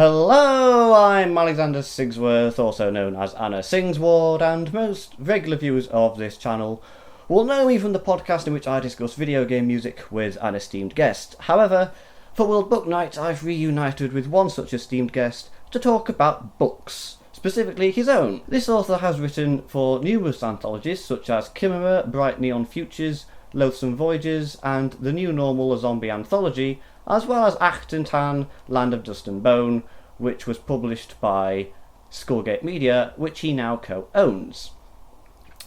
Hello, I'm Alexander Sigsworth, also known as Anna Singsward, and most regular viewers of this channel will know me from the podcast in which I discuss video game music with an esteemed guest. However, for World Book Night, I've reunited with one such esteemed guest to talk about books, specifically his own. This author has written for numerous anthologies such as Chimera, Bright Neon Futures, Loathsome Voyages, and The New Normal, a zombie anthology, as well as Achtung Tan, Land of Dust and Bone, which was published by Skullgate Media, which he now co-owns.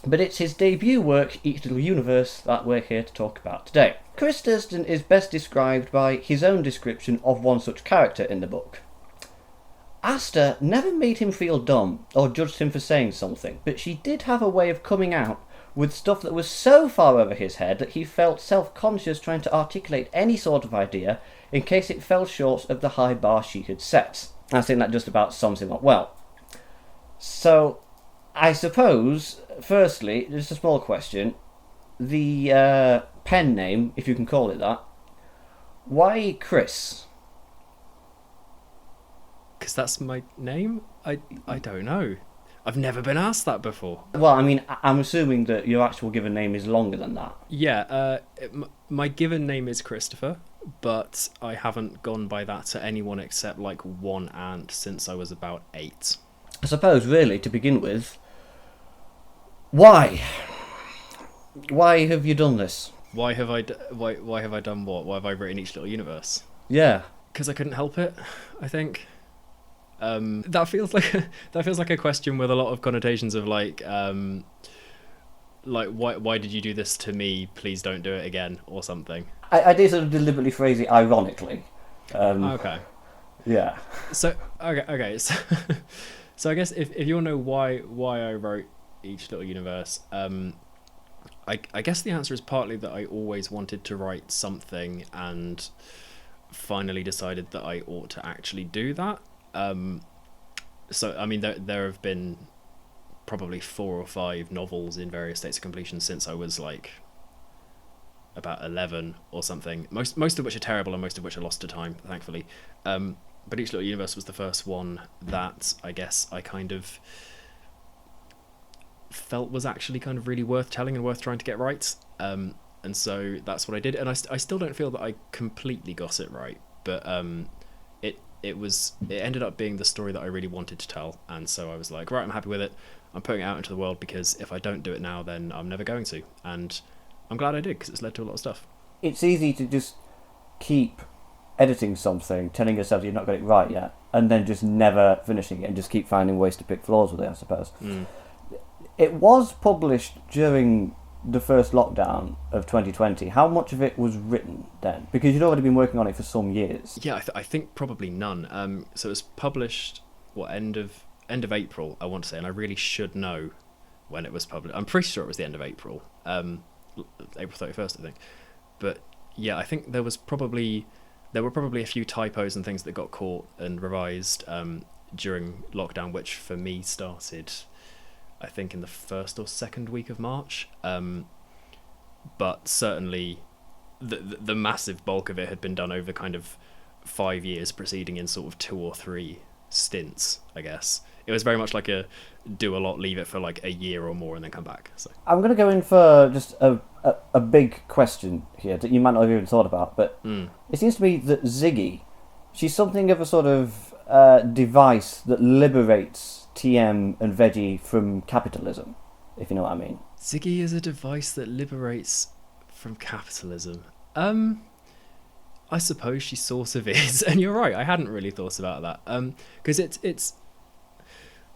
But it's his debut work, Each Little Universe, that we're here to talk about today. Chris Thurston is best described by his own description of one such character in the book. Asta never made him feel dumb or judged him for saying something, but she did have a way of coming out with stuff that was so far over his head that he felt self-conscious trying to articulate any sort of idea in case it fell short of the high bar she had set. I think that just about sums him up well. So, I suppose, firstly, just a small question. The pen name, if you can call it that, why Chris? Because that's my name? I don't know. I've never been asked that before. Well, I mean, I'm assuming that your actual given name is longer than that. Yeah, my given name is Christopher, but I haven't gone by that to anyone except like one aunt since I was about 8. I suppose, really, to begin with, why? Why have you done this? Why have I done what? Why have I written Each Little Universe? Yeah. Because I couldn't help it, I think. That feels like a question with a lot of connotations of like why did you do this to me? Please don't do it again, or something. I did sort of deliberately phrase it ironically. Okay. Yeah. So okay. So I guess if you want to know why I wrote Each Little Universe, I guess the answer is partly that I always wanted to write something and finally decided that I ought to actually do that. So I mean there have been probably 4 or 5 novels in various states of completion since I was like about 11 or something, most of which are terrible and most of which are lost to time, thankfully. But Each Little Universe was the first one that I guess I kind of felt was actually kind of really worth telling and worth trying to get right. And so that's what I did, and I still don't feel that I completely got it right, but it ended up being the story that I really wanted to tell, and so I was like, right, I'm happy with it. I'm putting it out into the world because if I don't do it now, then I'm never going to, and I'm glad I did because it's led to a lot of stuff. It's easy to just keep editing something, telling yourself you've not got it right yet, and then just never finishing it and just keep finding ways to pick flaws with it, I suppose. It was published during the first lockdown of 2020. How much of it was written then? Because you'd already been working on it for some years. Yeah, I think probably none. So it was published end of April, I want to say, and I really should know when it was published. I'm pretty sure it was the end of April, April 31st, I think. But yeah, I think there were probably a few typos and things that got caught and revised during lockdown, which for me started, I think, in the first or second week of March, but certainly the massive bulk of it had been done over kind of 5 years preceding in sort of 2 or 3 stints, I guess. It was very much like a do a lot, leave it for like a year or more and then come back. So I'm going to go in for just a big question here that you might not have even thought about, but it seems to me that Ziggy, she's something of a sort of device that liberates TM and Veggie from capitalism, if you know what I mean. Ziggy is a device that liberates from capitalism. I suppose she sort of is, and you're right. I hadn't really thought about that. Because it's.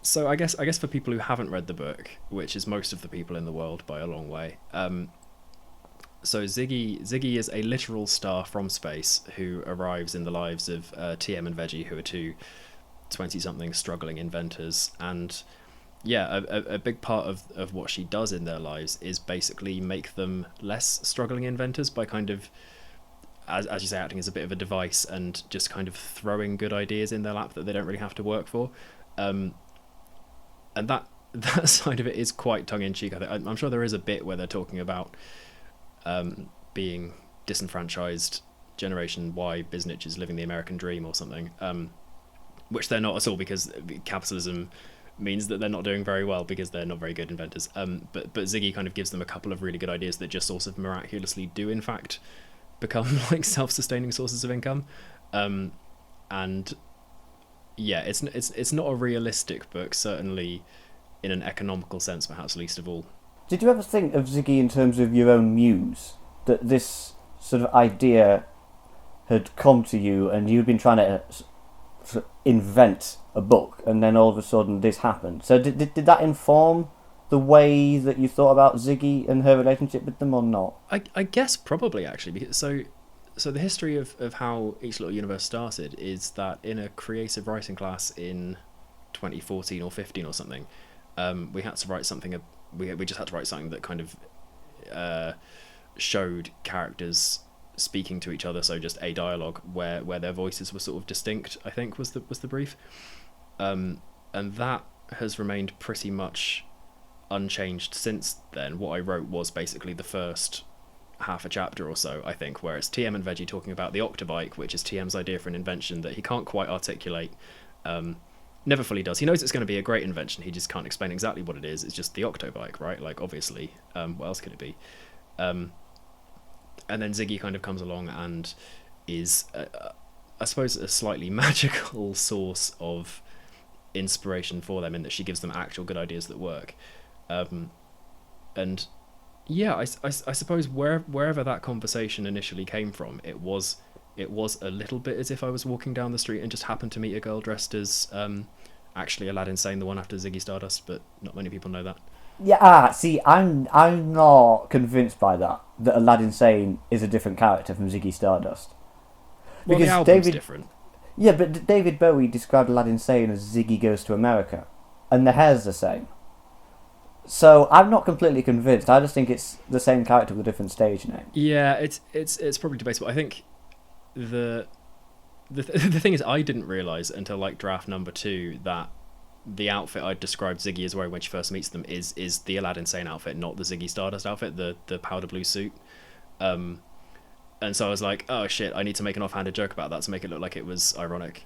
So I guess for people who haven't read the book, which is most of the people in the world by a long way. So Ziggy is a literal star from space who arrives in the lives of TM and Veggie, who are 2 20-something struggling inventors, and yeah, a big part of what she does in their lives is basically make them less struggling inventors by kind of, as you say, acting as a bit of a device and just kind of throwing good ideas in their lap that they don't really have to work for, and that side of it is quite tongue-in-cheek. I'm sure there is a bit where they're talking about being disenfranchised Generation Y biznitches living the American dream or something. which they're not at all, because capitalism means that they're not doing very well because they're not very good inventors. But Ziggy kind of gives them a couple of really good ideas that just sort of miraculously do in fact become like self-sustaining sources of income. And yeah, it's not a realistic book, certainly in an economical sense, perhaps least of all. Did you ever think of Ziggy in terms of your own muse? That this sort of idea had come to you and you'd been trying to invent a book, and then all of a sudden this happened. So did that inform the way that you thought about Ziggy and her relationship with them, or not? I guess probably, actually, because so the history of how Each Little Universe started is that in a creative writing class in 2014 or 15 or something, we had to write something. We just had to write something that kind of showed characters speaking to each other, so just a dialogue where their voices were sort of distinct, I think was the brief. And that has remained pretty much unchanged since then. What I wrote was basically the first half a chapter or so, I think, where it's TM and Veggie talking about the Octobike, which is TM's idea for an invention that he can't quite articulate, never fully does. He knows it's going to be a great invention, he just can't explain exactly what it is. It's just the Octobike, right? Like, obviously, what else could it be? And then Ziggy kind of comes along and is, I suppose, a slightly magical source of inspiration for them, in that she gives them actual good ideas that work. And yeah, I suppose wherever that conversation initially came from, it was a little bit as if I was walking down the street and just happened to meet a girl dressed as actually Aladdin Sane, the one after Ziggy Stardust, but not many people know that. Yeah, see, I'm not convinced by that Aladdin Sane is a different character from Ziggy Stardust. Well, the album's different. Yeah, but David Bowie described Aladdin Sane as Ziggy Goes to America, and the hair's the same. So I'm not completely convinced. I just think it's the same character with a different stage name. Yeah, it's probably debatable. I think the thing is, I didn't realise until like draft number 2 that the outfit I described Ziggy as wearing when she first meets them is the Aladdin Sane outfit, not the Ziggy Stardust outfit, the powder blue suit. And so I was like, oh shit, I need to make an offhanded joke about that to make it look like it was ironic.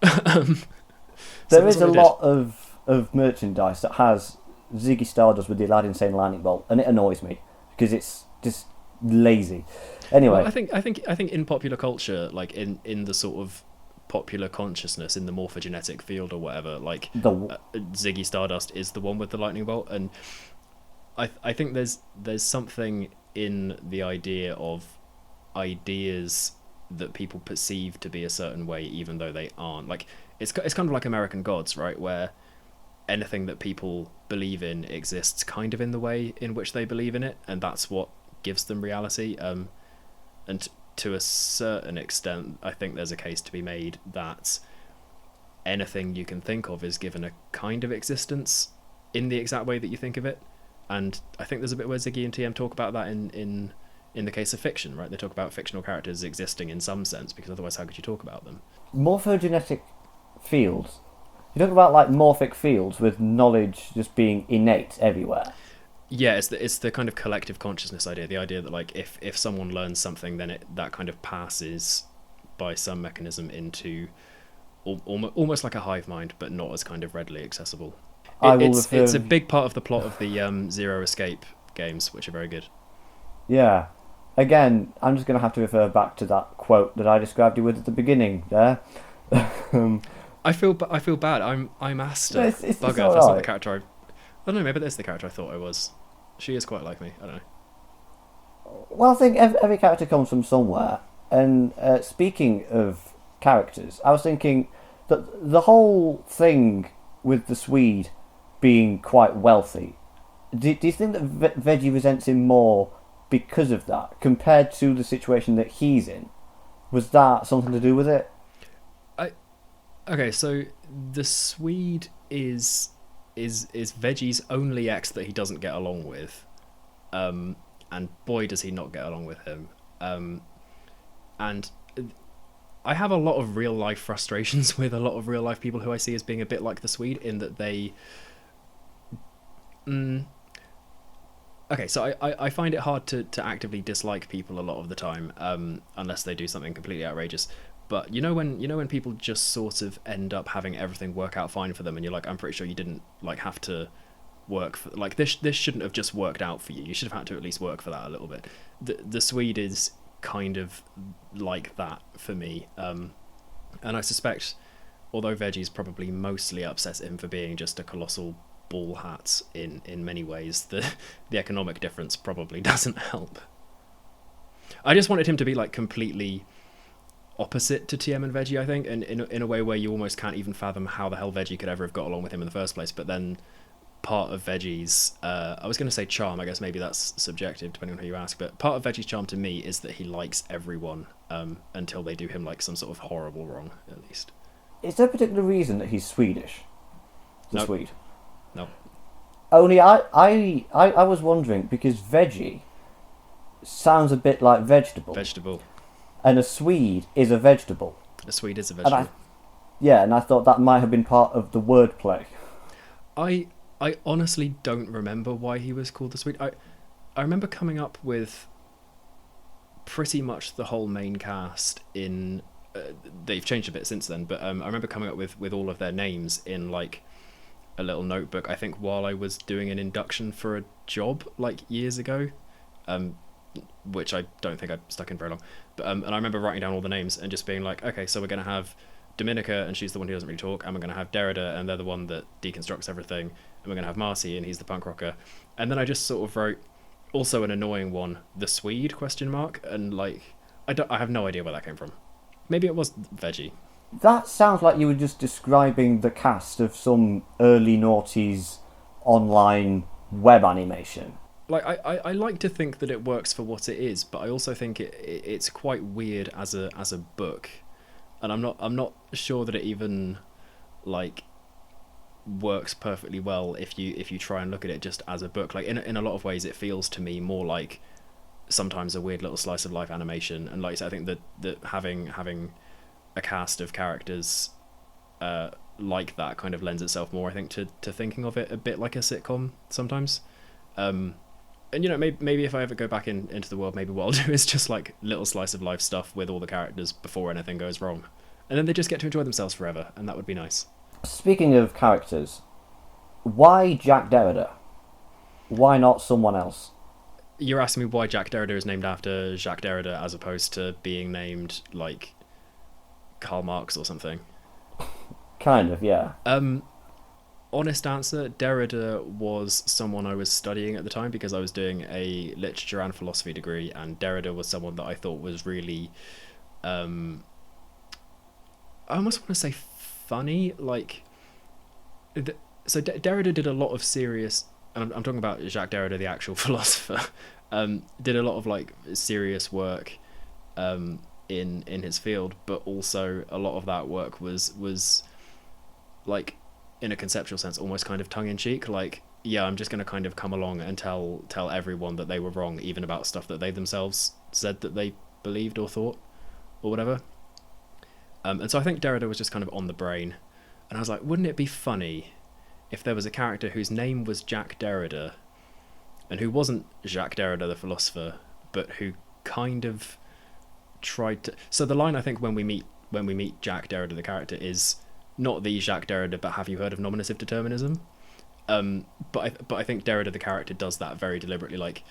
There is a lot of merchandise that has Ziggy Stardust with the Aladdin Sane lightning bolt, and it annoys me because it's just lazy. Anyway, well, I think in popular culture, like in the sort of popular consciousness, in the morphogenetic field or whatever, like Ziggy Stardust is the one with the lightning bolt, and I think there's something in the idea of ideas that people perceive to be a certain way even though they aren't. Like it's kind of like American Gods, right, where anything that people believe in exists kind of in the way in which they believe in it, and that's what gives them reality. And to a certain extent, I think there's a case to be made that anything you can think of is given a kind of existence in the exact way that you think of it. And I think there's a bit where Ziggy and TM talk about that in the case of fiction, right? They talk about fictional characters existing in some sense, because otherwise how could you talk about them? Morphogenetic fields. You talk about like morphic fields with knowledge just being innate everywhere. Yeah, it's the kind of collective consciousness idea. The idea that like if someone learns something, then that kind of passes by some mechanism into almost like a hive mind, but not as kind of readily accessible. It's a big part of the plot of the Zero Escape games, which are very good. Yeah. Again, I'm just going to have to refer back to that quote that I described you with at the beginning there. I feel bad. I'm Asta. No, it's Bugger. all That's not right. the character I don't know, maybe that's the character I thought I was. She is quite like me. I don't know. Well, I think every character comes from somewhere. And speaking of characters, I was thinking that the whole thing with the Swede being quite wealthy, do you think that Veggie resents him more because of that, compared to the situation that he's in? Was that something to do with it? Okay, so the Swede is Veggie's only ex that he doesn't get along with, and boy does he not get along with him. And I have a lot of real life frustrations with a lot of real life people who I see as being a bit like the Swede, in that they. Okay, so I find it hard to actively dislike people a lot of the time, unless they do something completely outrageous. But you know when people just sort of end up having everything work out fine for them, and you're like, I'm pretty sure you didn't like have to work for, like, this shouldn't have just worked out for you. You should have had to at least work for that a little bit. The Swede is kind of like that for me, and I suspect, although Veggie's probably mostly upsets him for being just a colossal ball hat in many ways, the economic difference probably doesn't help. I just wanted him to be like completely opposite to TM and Veggie, I think, and in a way where you almost can't even fathom how the hell Veggie could ever have got along with him in the first place. But then part of Veggie's, I was going to say charm, I guess maybe that's subjective depending on who you ask, but part of Veggie's charm to me is that he likes everyone, until they do him like some sort of horrible wrong, at least. Is there a particular reason that he's Swedish? Nope. Swede? No. Only I was wondering, because Veggie sounds a bit like vegetable. Vegetable. And a Swede is a vegetable. A Swede is a vegetable. And I thought that might have been part of the wordplay. I honestly don't remember why he was called the Swede. I remember coming up with pretty much the whole main cast in... they've changed a bit since then, but I remember coming up with all of their names in like a little notebook, I think while I was doing an induction for a job like years ago, which I don't think I stuck in very long. But and I remember writing down all the names and just being like, okay, so we're going to have Dominica, and she's the one who doesn't really talk, and we're going to have Derrida, and they're the one that deconstructs everything, and we're going to have Marcy, and he's the punk rocker. And then I just sort of wrote, also an annoying one, the Swede, ? And like, I have no idea where that came from. Maybe it was Veggie. That sounds like you were just describing the cast of some early noughties online web animation. Like, I like to think that it works for what it is, but I also think it's quite weird as a book, and I'm not sure that it even like works perfectly well if you try and look at it just as a book. Like in a lot of ways, it feels to me more like sometimes a weird little slice of life animation, and like I said, I think that having a cast of characters like that kind of lends itself more, I think, to thinking of it a bit like a sitcom sometimes. And, you know, maybe if I ever go back into the world, maybe what I'll do is just, like, little slice of life stuff with all the characters before anything goes wrong. And then they just get to enjoy themselves forever, and that would be nice. Speaking of characters, why Jack Derrida? Why not someone else? You're asking me why Jack Derrida is named after Jacques Derrida as opposed to being named, like, Karl Marx or something? Kind of, yeah. Honest answer, Derrida was someone I was studying at the time because I was doing a literature and philosophy degree, and Derrida was someone that I thought was really, I almost want to say funny, like, so Derrida did a lot of serious, and I'm talking about Jacques Derrida, the actual philosopher, did a lot of, like, serious work in his field, but also a lot of that work was like, in a conceptual sense, almost kind of tongue-in-cheek, like, yeah, I'm just going to kind of come along and tell everyone that they were wrong, even about stuff that they themselves said that they believed or thought, or whatever. And so I think Derrida was just kind of on the brain, and I was like, wouldn't it be funny if there was a character whose name was Jack Derrida, and who wasn't Jacques Derrida the philosopher, but who kind of tried to... So the line, I think, when we meet Jack Derrida the character is... not the Jacques Derrida, but have you heard of nominative determinism? But I think Derrida the character does that very deliberately, like,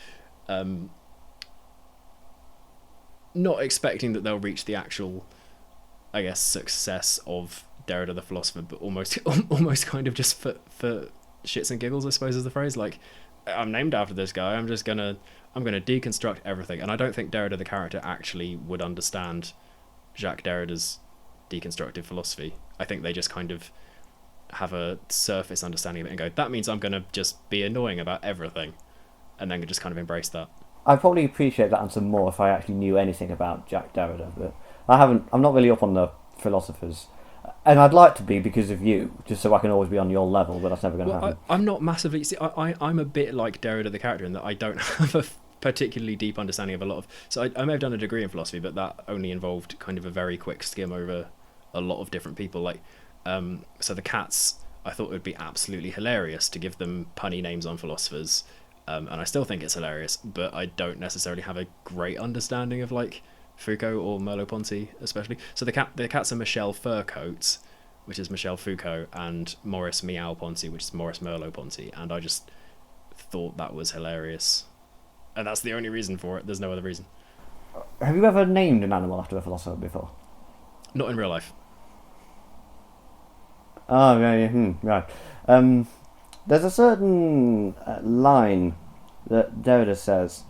not expecting that they'll reach the actual, I guess, success of Derrida the philosopher, but almost kind of just for shits and giggles, I suppose is the phrase. Like, I'm named after this guy. I'm gonna deconstruct everything, and I don't think Derrida the character actually would understand Jacques Derrida's deconstructive philosophy. I think they just kind of have a surface understanding of it and go, that means I'm going to just be annoying about everything, and then just kind of embrace that. I'd probably appreciate that answer more if I actually knew anything about Jack Derrida, but I'm not really up on the philosophers, and I'd like to be because of you, just so I can always be on your level, but that's never going to happen. I'm not massively... See, I'm a bit like Derrida the character in that I don't have a particularly deep understanding of a lot of... So I may have done a degree in philosophy, but that only involved kind of a very quick skim over a lot of different people. Like, so the Cats, I thought it would be absolutely hilarious to give them punny names on philosophers, and I still think it's hilarious, but I don't necessarily have a great understanding of, like, Foucault or Merleau-Ponty especially. So the cats are Michel Furcoat, which is Michel Foucault, and Maurice Meow-Ponty, which is Maurice Merleau-Ponty, and I just thought that was hilarious. And that's the only reason for it. There's no other reason. Have you ever named an animal after a philosopher before? Not in real life. Oh, yeah, right. There's a certain line that Derrida says.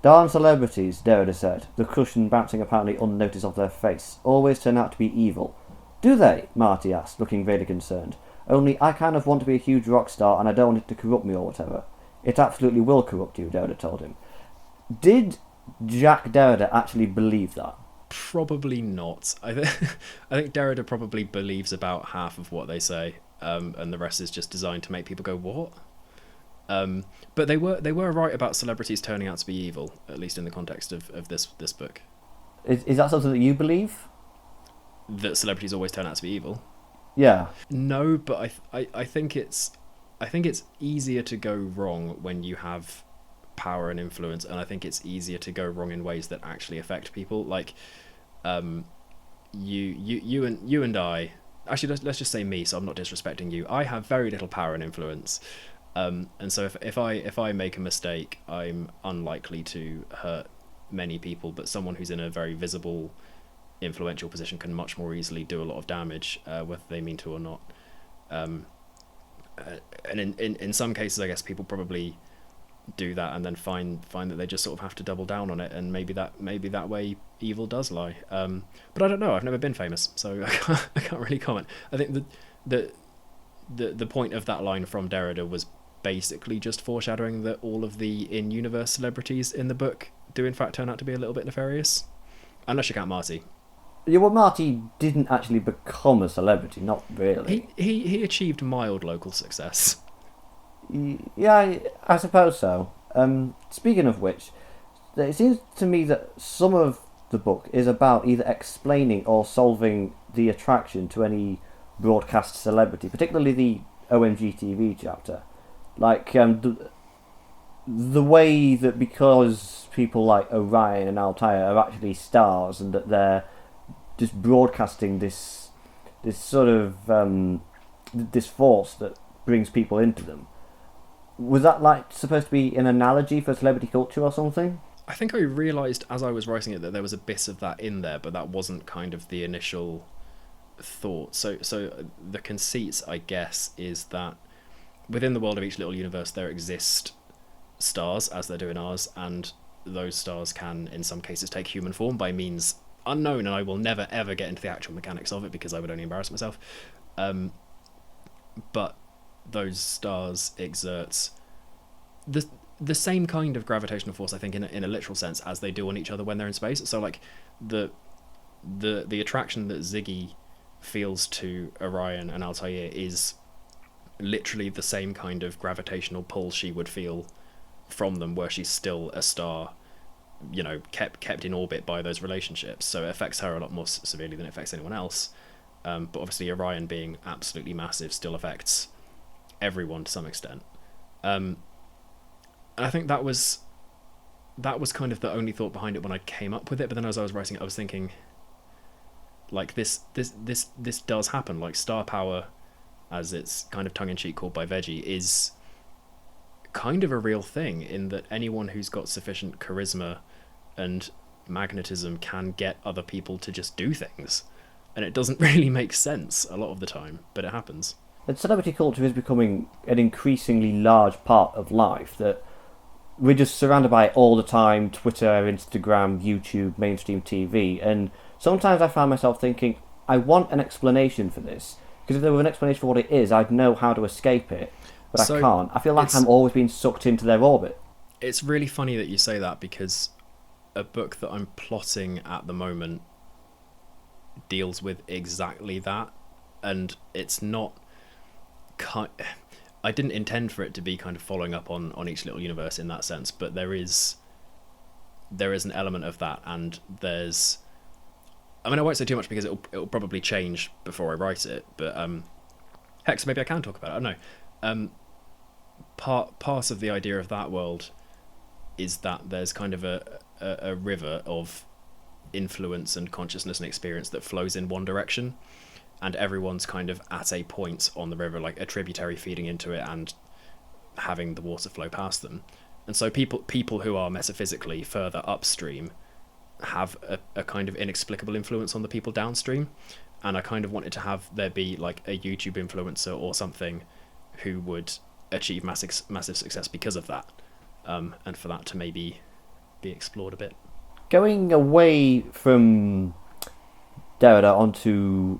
Darn celebrities, Derrida said, the cushion bouncing apparently unnoticed off their face, always turn out to be evil. Do they? Marty asked, looking vaguely concerned. Only I kind of want to be a huge rock star and I don't want it to corrupt me or whatever. It absolutely will corrupt you, Derrida told him. Did Jack Derrida actually believe that? Probably not. I think Derrida probably believes about half of what they say, and the rest is just designed to make people go, what? But they were right about celebrities turning out to be evil, at least in the context of this book. Is that something that you believe? That celebrities always turn out to be evil? Yeah. No, but I think it's easier to go wrong when you have power and influence, and I think it's easier to go wrong in ways that actually affect people. Like, you and I. Actually, let's just say me, so I'm not disrespecting you. I have very little power and influence, and so if I make a mistake, I'm unlikely to hurt many people. But someone who's in a very visible, influential position can much more easily do a lot of damage, whether they mean to or not. And in some cases, I guess people probably do that and then find that they just sort of have to double down on it, and maybe that way evil does lie. But I don't know. I've never been famous, so I can't really comment. I think the point of that line from Derrida was basically just foreshadowing that all of the in-universe celebrities in the book do in fact turn out to be a little bit nefarious, unless you count Marty. Yeah, well, Marty didn't actually become a celebrity, not really. He achieved mild local success. Yeah, I suppose so. Speaking of which, it seems to me that some of the book is about either explaining or solving the attraction to any broadcast celebrity, particularly the OMG TV chapter. Like, the way that because people like Orion and Altair are actually stars and that they're just broadcasting this sort of this force that brings people into them. Was that like supposed to be an analogy for celebrity culture or something? I think I realised as I was writing it that there was a bit of that in there, but that wasn't kind of the initial thought. So the conceit, I guess, is that within the world of each little universe there exist stars, as there do in ours, and those stars can, in some cases, take human form by means unknown, and I will never ever get into the actual mechanics of it because I would only embarrass myself. But those stars exert the same kind of gravitational force, I think, in a literal sense, as they do on each other when they're in space. So, like, the attraction that Ziggy feels to Orion and Altair is literally the same kind of gravitational pull she would feel from them were she still a star, you know, kept in orbit by those relationships. So it affects her a lot more severely than it affects anyone else. But obviously Orion being absolutely massive still affects everyone to some extent. And I think that was kind of the only thought behind it when I came up with it. But then as I was writing it, I was thinking, like, this does happen. Like, star power, as it's kind of tongue-in-cheek called by Veggie, is kind of a real thing, in that anyone who's got sufficient charisma and magnetism can get other people to just do things. And it doesn't really make sense a lot of the time, but it happens. And celebrity culture is becoming an increasingly large part of life, that we're just surrounded by it all the time. Twitter, Instagram, YouTube, mainstream TV. And sometimes I find myself thinking, I want an explanation for this. Because if there were an explanation for what it is, I'd know how to escape it. But I can't. I feel like I'm always being sucked into their orbit. It's really funny that you say that, because a book that I'm plotting at the moment deals with exactly that. And it's not... I didn't intend for it to be kind of following up on each little universe in that sense, but there is an element of that, and there's... I mean, I won't say too much because it'll probably change before I write it, but heck, so maybe I can talk about it. I don't know. Part of the idea of that world is that there's kind of a river of influence and consciousness and experience that flows in one direction, and everyone's kind of at a point on the river, like a tributary feeding into it and having the water flow past them. And so people who are metaphysically further upstream have a kind of inexplicable influence on the people downstream. And I kind of wanted to have there be like a YouTube influencer or something who would achieve massive success because of that, and for that to maybe be explored a bit. Going away from Derrida onto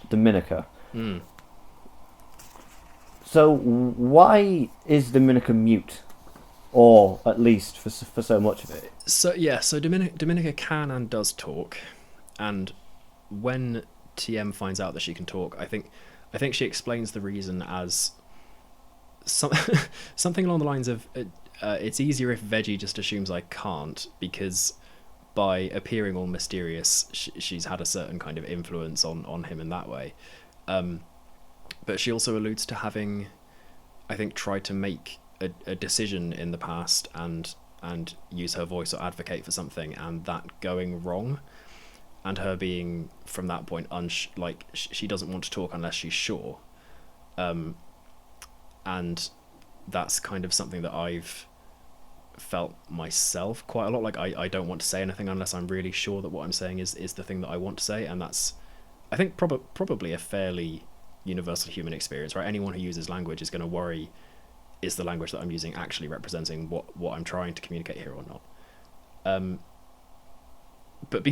Dominica. So why is Dominica mute? Or at least for so much of it? So Dominica can and does talk, and when TM finds out that she can talk, I think she explains the reason as something along the lines of it's easier if Veggie just assumes I can't, because by appearing all mysterious, she's had a certain kind of influence on him in that way. But she also alludes to having, I think, tried to make a decision in the past and use her voice or advocate for something, and that going wrong, and her being from that point she doesn't want to talk unless she's sure, and that's kind of something that I've felt myself quite a lot. Like I don't want to say anything unless I'm really sure that what I'm saying is the thing that I want to say, and that's, I think, probably a fairly universal human experience, right? Anyone who uses language is going to worry, is the language that I'm using actually representing what I'm trying to communicate here or not? But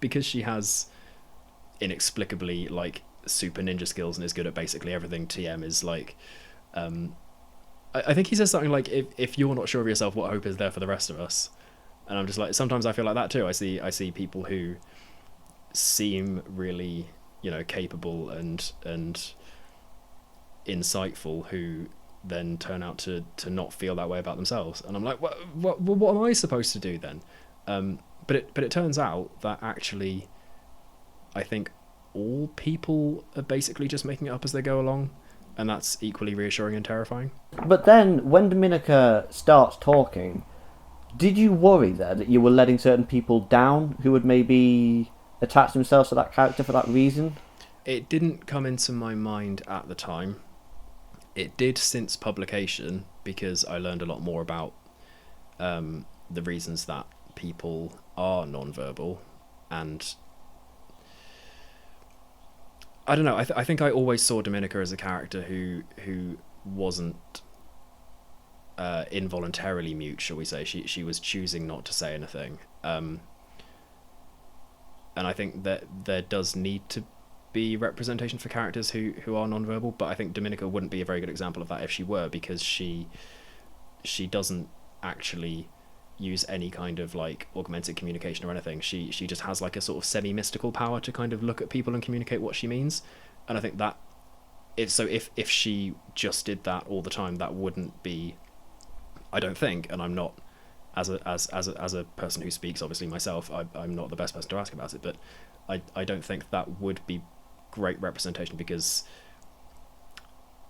because she has inexplicably like super ninja skills and is good at basically everything, TM is like, I think he says something like, if you're not sure of yourself, what hope is there for the rest of us? And I'm just like, sometimes I feel like that too. I see people who seem really, capable and insightful, who then turn out to not feel that way about themselves, and I'm like, what am I supposed to do then? But it turns out that actually, I think all people are basically just making it up as they go along, and that's equally reassuring and terrifying. But then, when Dominica starts talking, did you worry there that you were letting certain people down who would maybe attach themselves to that character for that reason? It didn't come into my mind at the time. It did since publication, because I learned a lot more about the reasons that people are non-verbal, and I don't know. I think I always saw Dominica as a character who wasn't involuntarily mute, shall we say. She was choosing not to say anything, and I think that there does need to be representation for characters who are non-verbal, but I think Dominica wouldn't be a very good example of that if she were, because she doesn't actually use any kind of like augmented communication or anything. She just has like a sort of semi-mystical power to kind of look at people and communicate what she means, and I think that if she just did that all the time, that wouldn't be, I don't think, and I'm not, as a person who speaks obviously myself, I'm not the best person to ask about it, but I don't think that would be great representation, because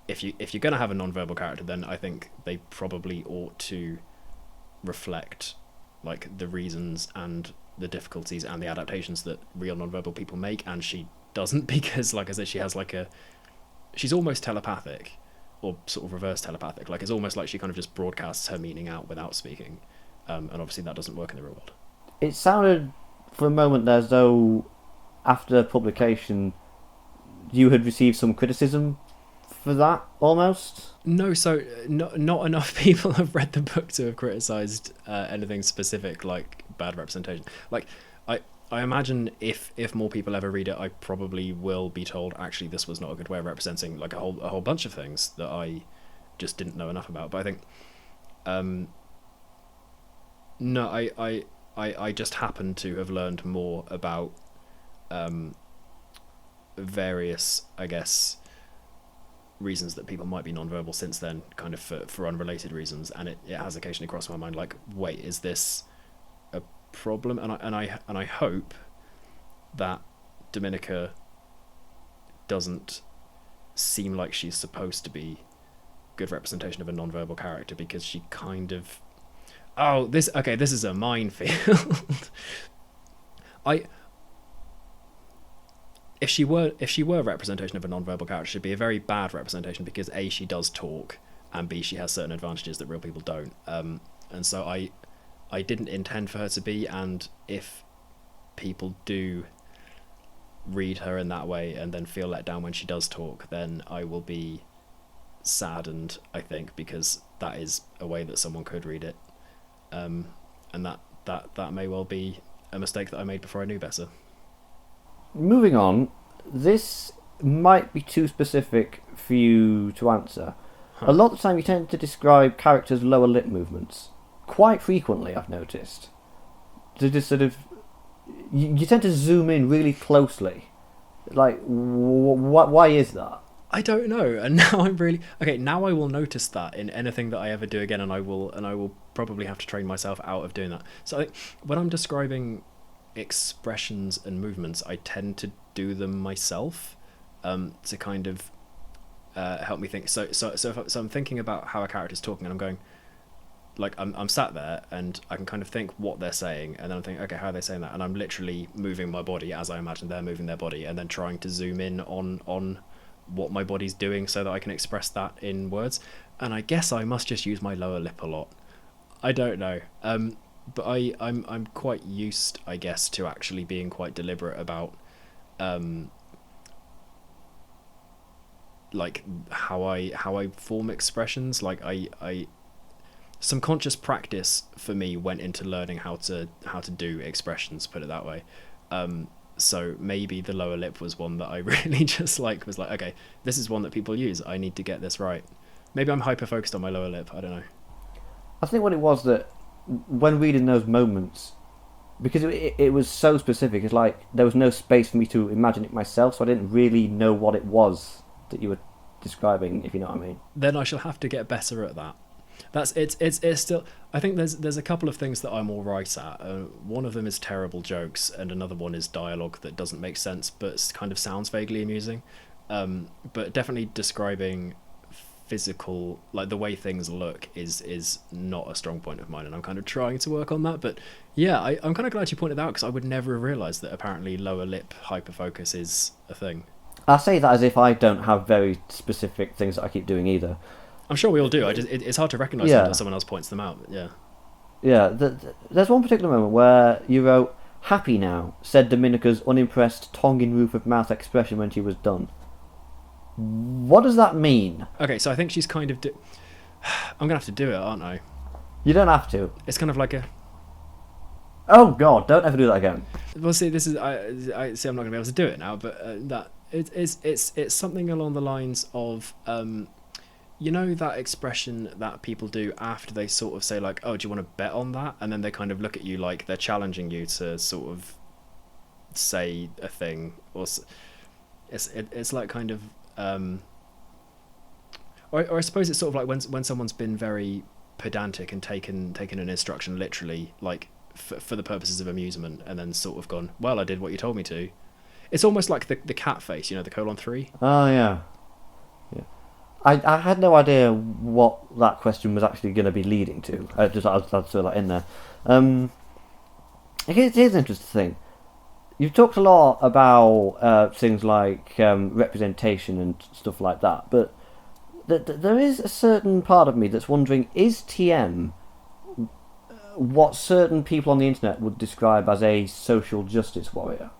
if you're going to have a non-verbal character, then I think they probably ought to reflect like the reasons and the difficulties and the adaptations that real non-verbal people make, and she doesn't, because like I said, she's almost telepathic, or sort of reverse telepathic. Like, it's almost like she kind of just broadcasts her meaning out without speaking, and obviously that doesn't work in the real world. It sounded for a moment there as though after publication you had received some criticism for that, almost? No, so not enough people have read the book to have criticised anything specific, like bad representation. Like, I imagine if more people ever read it, I probably will be told, actually, this was not a good way of representing like a whole bunch of things that I just didn't know enough about. But I think, no, I just happen to have learned more about various, I guess, reasons that people might be non-verbal since then, kind of for unrelated reasons, and it has occasionally crossed my mind, like, wait, is this a problem? And I hope that Dominica doesn't seem like she's supposed to be good representation of a non-verbal character, because she kind of, this is a minefield. I if she were a representation of a non-verbal character, she'd be a very bad representation because A, she does talk, and B, she has certain advantages that real people don't. And so I didn't intend for her to be, and if people do read her in that way and then feel let down when she does talk, then I will be saddened, I think, because that is a way that someone could read it. And that may well be a mistake that I made before I knew better. Moving on, this might be too specific for you to answer. A lot of the time you tend to describe characters' lower lip movements. Quite frequently, I've noticed. To just sort of... You tend to zoom in really closely. Like, why is that? I don't know, and now I'm really... Okay, now I will notice that in anything that I ever do again, and I will probably have to train myself out of doing that. So when I'm describing expressions and movements, I tend to do them myself to kind of help me think. So if I'm thinking about how a character's talking, and I'm going, like, I'm sat there and I can kind of think what they're saying, and then I'm thinking, okay, how are they saying that? And I'm literally moving my body as I imagine they're moving their body, and then trying to zoom in on what my body's doing so that I can express that in words. And I guess I must just use my lower lip a lot. I don't know. But I'm quite used, I guess, to actually being quite deliberate about like how I form expressions. Like I some conscious practice for me went into learning how to do expressions, put it that way. So maybe the lower lip was one that I really just was like, okay, this is one that people use. I need to get this right. Maybe I'm hyper focused on my lower lip. I don't know. I think what it was that when reading those moments, because it was so specific, it's like there was no space for me to imagine it myself, so I didn't really know what it was that you were describing, if you know what I mean. Then I shall have to get better at that. It's still... I think there's a couple of things that I'm all right at. One of them is terrible jokes, and another one is dialogue that doesn't make sense but kind of sounds vaguely amusing. But definitely describing physical, like the way things look, is not a strong point of mine, and I'm kind of trying to work on that. But yeah, I'm kind of glad you pointed out, because I would never have realised that apparently lower lip hyperfocus is a thing. I say that as if I don't have very specific things that I keep doing either. I'm sure we all do. It's hard to recognise them until someone else points them out. Yeah. Yeah, there's one particular moment where you wrote, "Happy now," said Dominica's unimpressed, tongue-in roof of mouth expression when she was done. What does that mean? Okay, so I think she's kind of... I'm going to have to do it, aren't I? You don't have to. It's kind of like a... Oh God, don't ever do that again. Well, see, this is... I see I'm not going to be able to do it now, but that... It's something along the lines of... you know that expression that people do after they sort of say, like, oh, do you want to bet on that? And then they kind of look at you like they're challenging you to sort of say a thing. Or it's like kind of... or I suppose it's sort of like when someone's been very pedantic and taken an instruction literally, like for the purposes of amusement, and then sort of gone, well, I did what you told me to. It's almost like the cat face, you know, the :3. Oh yeah. I had no idea what that question was actually going to be leading to. I threw that in there. Here's an interesting thing. You've talked a lot about things like representation and stuff like that, but there is a certain part of me that's wondering, is TM what certain people on the internet would describe as a social justice warrior?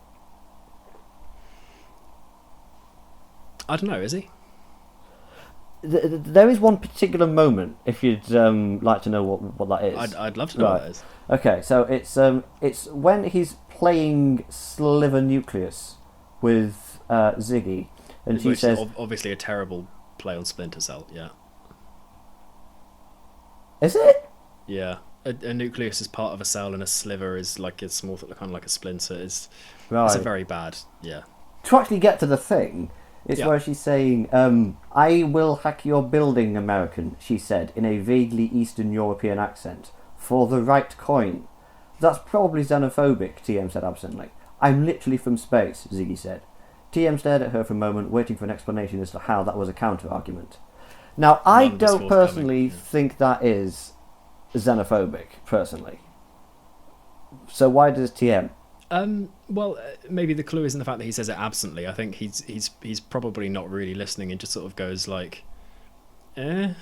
I don't know, is he? There is one particular moment, if you'd like to know what that is. I'd love to know what that is. Okay, so it's when he's playing Sliver Nucleus with Ziggy, and she says, obviously a terrible play on Splinter Cell. Yeah. Is it? Yeah, a nucleus is part of a cell, and a sliver is like a small, kind of like a splinter. It's a very bad. Yeah. To actually get to the thing. It's where she's saying, I will hack your building, American, she said, in a vaguely Eastern European accent, for the right coin. That's probably xenophobic, TM said absently. I'm literally from space, Ziggy said. TM stared at her for a moment, waiting for an explanation as to how that was a counter-argument. Now, I don't personally think that is xenophobic, personally. So why does TM? Well, maybe the clue is in the fact that he says it absently. I think he's probably not really listening and just sort of goes like, "Eh,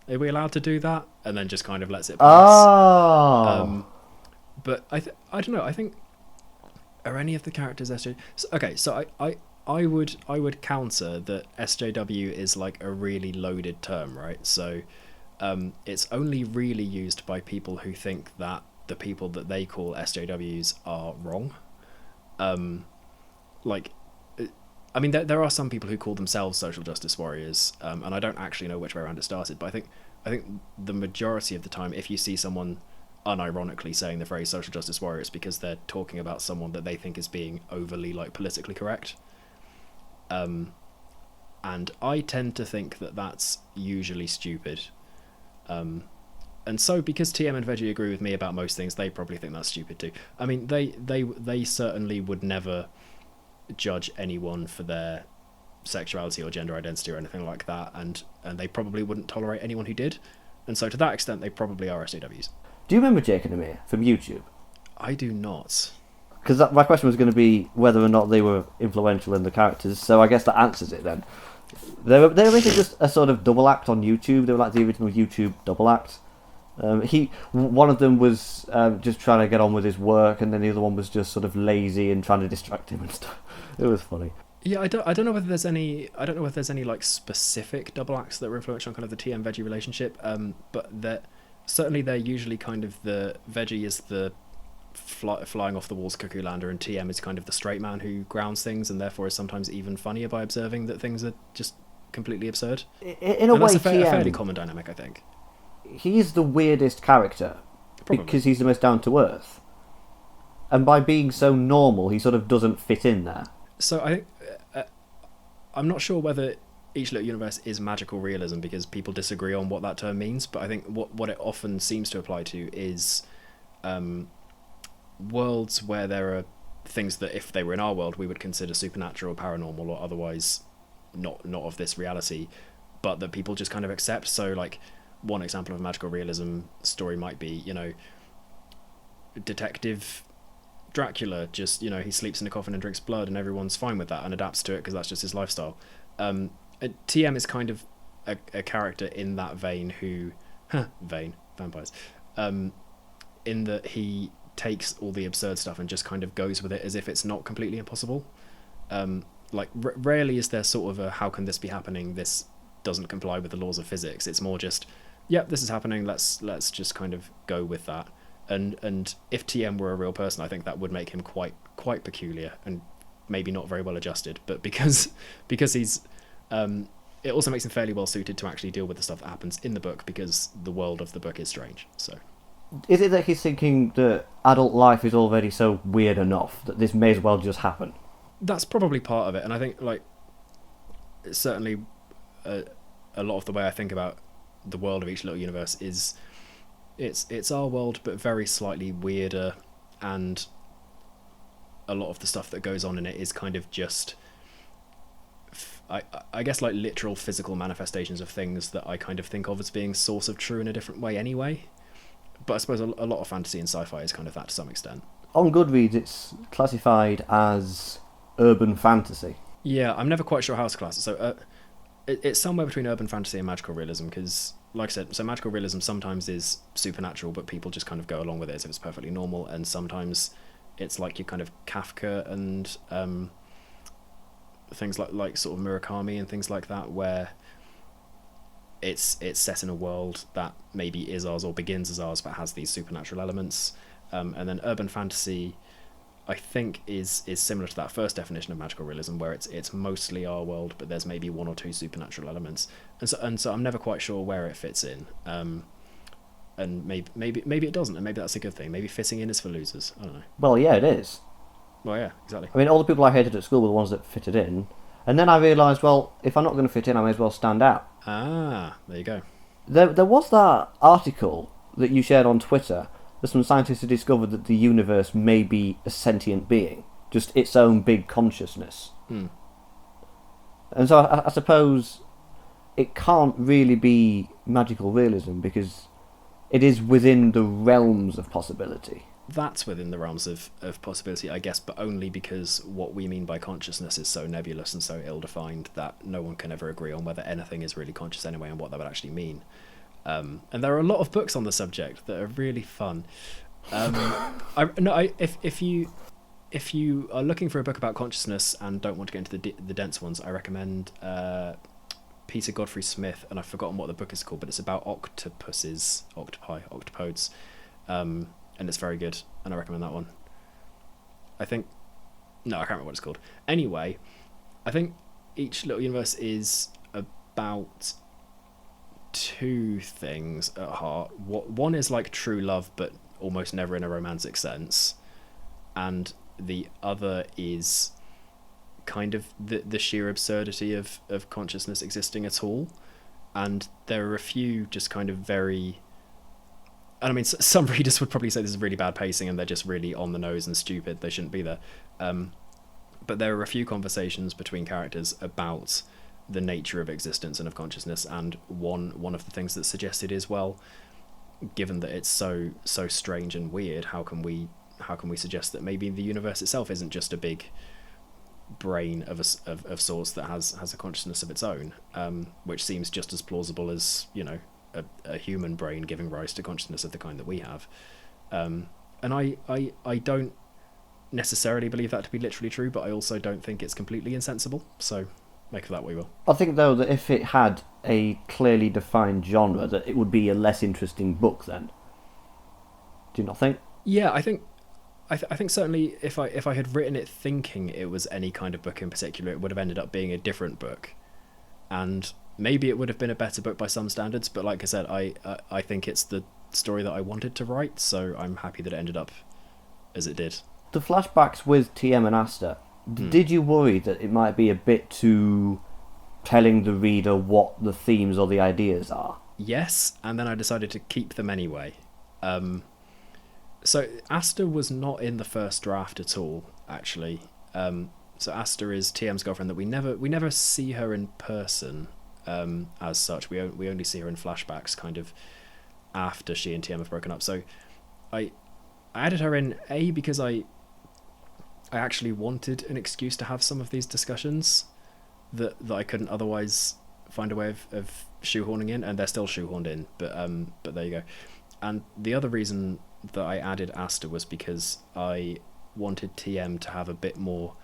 are we allowed to do that?" And then just kind of lets it pass. Oh. But I don't know. I think, are any of the characters SJ? Okay, so I would counter that SJW is like a really loaded term, right? So it's only really used by people who think that the people that they call SJWs are wrong. Like, I mean, there are some people who call themselves social justice warriors, and I don't actually know which way around it started, but I think the majority of the time, if you see someone unironically saying the phrase social justice warrior, it's because they're talking about someone that they think is being overly like politically correct. And I tend to think that that's usually stupid. And so because TM and Veggie agree with me about most things, they probably think that's stupid too. I mean, they certainly would never judge anyone for their sexuality or gender identity or anything like that, and they probably wouldn't tolerate anyone who did. And so to that extent, they probably are SJWs. Do you remember Jake and Amir from YouTube? I do not. Because my question was going to be whether or not they were influential in the characters, so I guess that answers it then. They were basically just a sort of double act on YouTube. They were like the original YouTube double act. One of them was just trying to get on with his work, and then the other one was just sort of lazy and trying to distract him and stuff. It was funny. Yeah, I don't know whether there's any like specific double acts that were influential on kind of the TM Veggie relationship. But they're usually kind of the Veggie is the flying off the walls cuckoo lander, and TM is kind of the straight man who grounds things, and therefore is sometimes even funnier by observing that things are just completely absurd. In a way, that's a TM, fairly common dynamic, I think. He's the weirdest character. Probably. Because he's the most down to earth, and by being so normal, he sort of doesn't fit in there. So I think I'm not sure whether Each Little Universe is magical realism because people disagree on what that term means, but I think what it often seems to apply to is worlds where there are things that if they were in our world we would consider supernatural, paranormal, or otherwise not of this reality, but that people just kind of accept. So like one example of a magical realism story might be, you know, Detective Dracula, just, you know, he sleeps in a coffin and drinks blood and everyone's fine with that and adapts to it because that's just his lifestyle. TM is kind of a character in that vein who vampires, in that he takes all the absurd stuff and just kind of goes with it as if it's not completely impossible. Rarely is there sort of a how can this be happening, this doesn't comply with the laws of physics. It's more just, yep, this is happening, let's just kind of go with that. And if TM were a real person, I think that would make him quite peculiar and maybe not very well adjusted. But because he's, it also makes him fairly well suited to actually deal with the stuff that happens in the book because the world of the book is strange. So, is it that he's thinking that adult life is already so weird enough that this may as well just happen? That's probably part of it, and I think like certainly a lot of the way I think about the world of Each Little Universe is. It's our world, but very slightly weirder, and a lot of the stuff that goes on in it is kind of just, I guess, like literal physical manifestations of things that I kind of think of as being source of true in a different way anyway. But I suppose a lot of fantasy and sci-fi is kind of that to some extent. On Goodreads, it's classified as urban fantasy. Yeah, I'm never quite sure how to class it. So it's somewhere between urban fantasy and magical realism, because like I said, so magical realism sometimes is supernatural, but people just kind of go along with it as if it's perfectly normal, and sometimes it's like your kind of Kafka and things like sort of Murakami and things like that, where it's set in a world that maybe is ours or begins as ours but has these supernatural elements. And then urban fantasy, I think, is similar to that first definition of magical realism, where it's mostly our world, but there's maybe one or two supernatural elements, and so I'm never quite sure where it fits in. And maybe it doesn't, and maybe that's a good thing. Maybe fitting in is for losers. I don't know. Well, yeah, it is. Well, yeah, exactly. I mean, all the people I hated at school were the ones that fitted in, and then I realised, well, if I'm not going to fit in, I may as well stand out. Ah, there you go. There was that article that you shared on Twitter. Some scientists have discovered that the universe may be a sentient being, just its own big consciousness. Hmm. And so I suppose it can't really be magical realism because it is within the realms of possibility. that's within the realms of possibility, I guess, but only because what we mean by consciousness is so nebulous and so ill-defined that no one can ever agree on whether anything is really conscious anyway and what that would actually mean. And there are a lot of books on the subject that are really fun. If you are looking for a book about consciousness and don't want to get into the dense ones, I recommend Peter Godfrey Smith, and I've forgotten what the book is called, but it's about octopodes, and it's very good, and I recommend that one. I can't remember what it's called. Anyway, I think Each Little Universe is about two things at heart. One is like true love, but almost never in a romantic sense, and the other is kind of the sheer absurdity of consciousness existing at all. And there are a few just kind of very, and I mean, some readers would probably say this is really bad pacing and they're just really on the nose and stupid, they shouldn't be there, but there are a few conversations between characters about the nature of existence and of consciousness, and one of the things that's suggested is, well, given that it's so strange and weird, how can we suggest that maybe the universe itself isn't just a big brain of sorts that has a consciousness of its own, which seems just as plausible as, you know, a human brain giving rise to consciousness of the kind that we have. And I don't necessarily believe that to be literally true, but I also don't think it's completely insensible, so make of that what you will. I think, though, that if it had a clearly defined genre, that it would be a less interesting book then. Do you not think? Yeah, I think certainly if I had written it thinking it was any kind of book in particular, it would have ended up being a different book, and maybe it would have been a better book by some standards. But like I said, I think it's the story that I wanted to write, so I'm happy that it ended up as it did. The flashbacks with TM and Asta, did you worry that it might be a bit too telling the reader what the themes or the ideas are? Yes, and then I decided to keep them anyway. So Asta was not in the first draft at all, actually. So Asta is TM's girlfriend that we never see her in person, as such. We only see her in flashbacks, kind of after she and TM have broken up. So I added her in because I actually wanted an excuse to have some of these discussions that I couldn't otherwise find a way of shoehorning in, and they're still shoehorned in. But there you go. And the other reason that I added Asta was because I wanted TM to have a bit more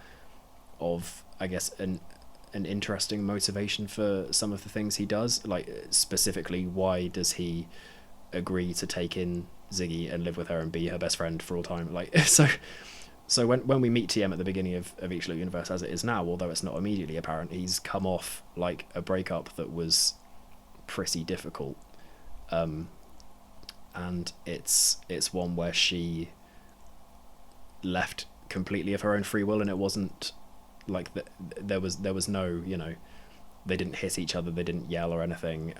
of, I guess, an interesting motivation for some of the things he does. Like, specifically, why does he agree to take in Ziggy and live with her and be her best friend for all time? Like, so when we meet TM at the beginning of Each Little Universe, as it is now, although it's not immediately apparent, he's come off like a breakup that was pretty difficult. And it's one where she left completely of her own free will, and it wasn't like there was no, you know, they didn't hit each other, they didn't yell or anything.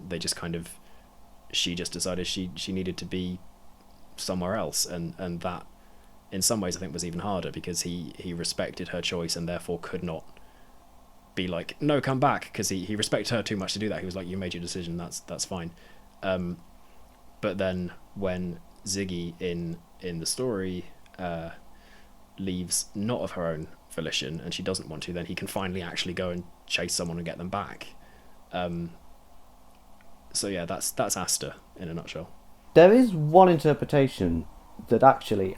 They just kind of, she just decided she needed to be somewhere else, and that in some ways I think was even harder, because he respected her choice and therefore could not be like, no, come back, because he respected her too much to do that. He was like, you made your decision, that's fine. But then when Ziggy in the story leaves not of her own volition and she doesn't want to, then he can finally actually go and chase someone and get them back. So yeah, that's Asta in a nutshell. There is one interpretation that actually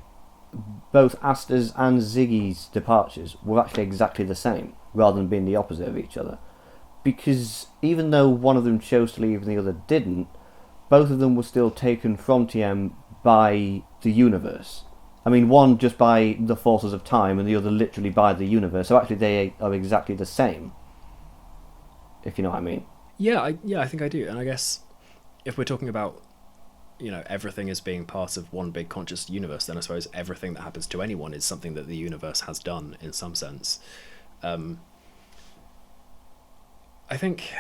both Asta's and Ziggy's departures were actually exactly the same, rather than being the opposite of each other. Because even though one of them chose to leave and the other didn't, both of them were still taken from TM by the universe. I mean, one just by the forces of time and the other literally by the universe. So actually they are exactly the same, if you know what I mean. Yeah, I think I do. And I guess if we're talking about, you know, everything as being part of one big conscious universe, then I suppose everything that happens to anyone is something that the universe has done in some sense. I think,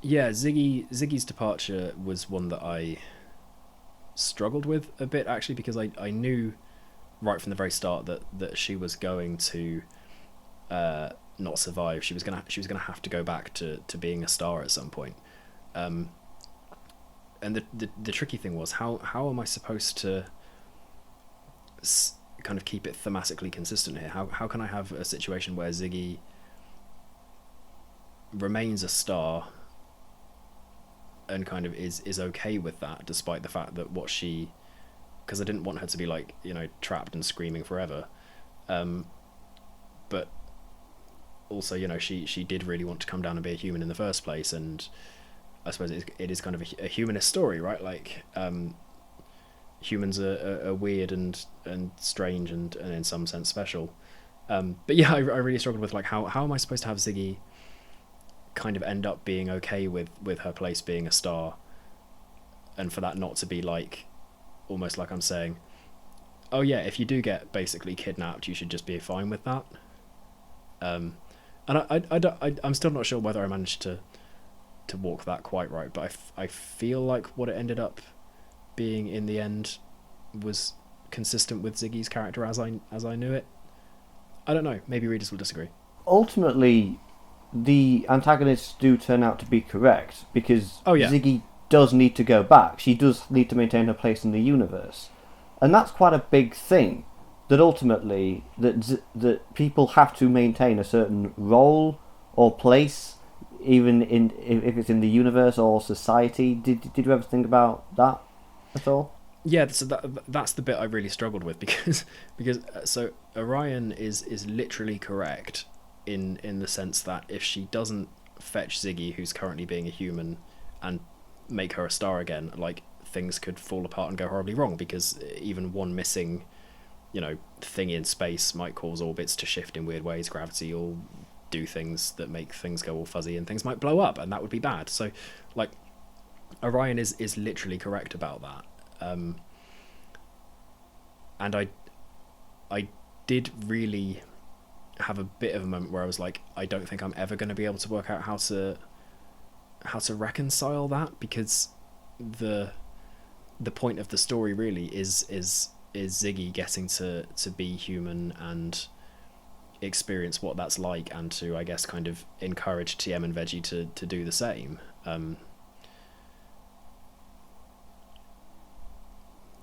yeah, Ziggy's departure was one that I struggled with a bit, actually, because I knew right from the very start that she was going to not survive. She was gonna have to go back to being a star at some point. And the tricky thing was, how am I supposed to kind of keep it thematically consistent here? How can I have a situation where Ziggy remains a star and kind of is okay with that, despite the fact that because I didn't want her to be like, trapped and screaming forever, but also, she did really want to come down and be a human in the first place, and I suppose it is kind of a humanist story, right? Like, humans are weird and strange and in some sense special. But yeah, I really struggled with like how am I supposed to have Ziggy kind of end up being okay with her place being a star, and for that not to be like almost like I'm saying, oh yeah, if you do get basically kidnapped, you should just be fine with that. And I'm still not sure whether I managed to walk that quite right, but I feel like what it ended up being in the end was consistent with Ziggy's character as I knew it. I don't know, maybe readers will disagree. Ultimately, the antagonists do turn out to be correct, because Ziggy does need to go back. She does need to maintain her place in the universe. And that's quite a big thing, that ultimately that people have to maintain a certain role or place, even if it's in the universe or society. Did you ever think about that at all? Yeah, so that's the bit I really struggled with, because so Orion is literally correct in the sense that if she doesn't fetch Ziggy, who's currently being a human, and make her a star again, like, things could fall apart and go horribly wrong, because even one missing thing in space might cause orbits to shift in weird ways, gravity will do things that make things go all fuzzy, and things might blow up, and that would be bad. So like, Orion is literally correct about that. And I did really have a bit of a moment where I was like, I don't think I'm ever going to be able to work out how to reconcile that, because the point of the story really is Ziggy getting to be human and experience what that's like, and to, I guess, kind of encourage TM and Veggie to do the same.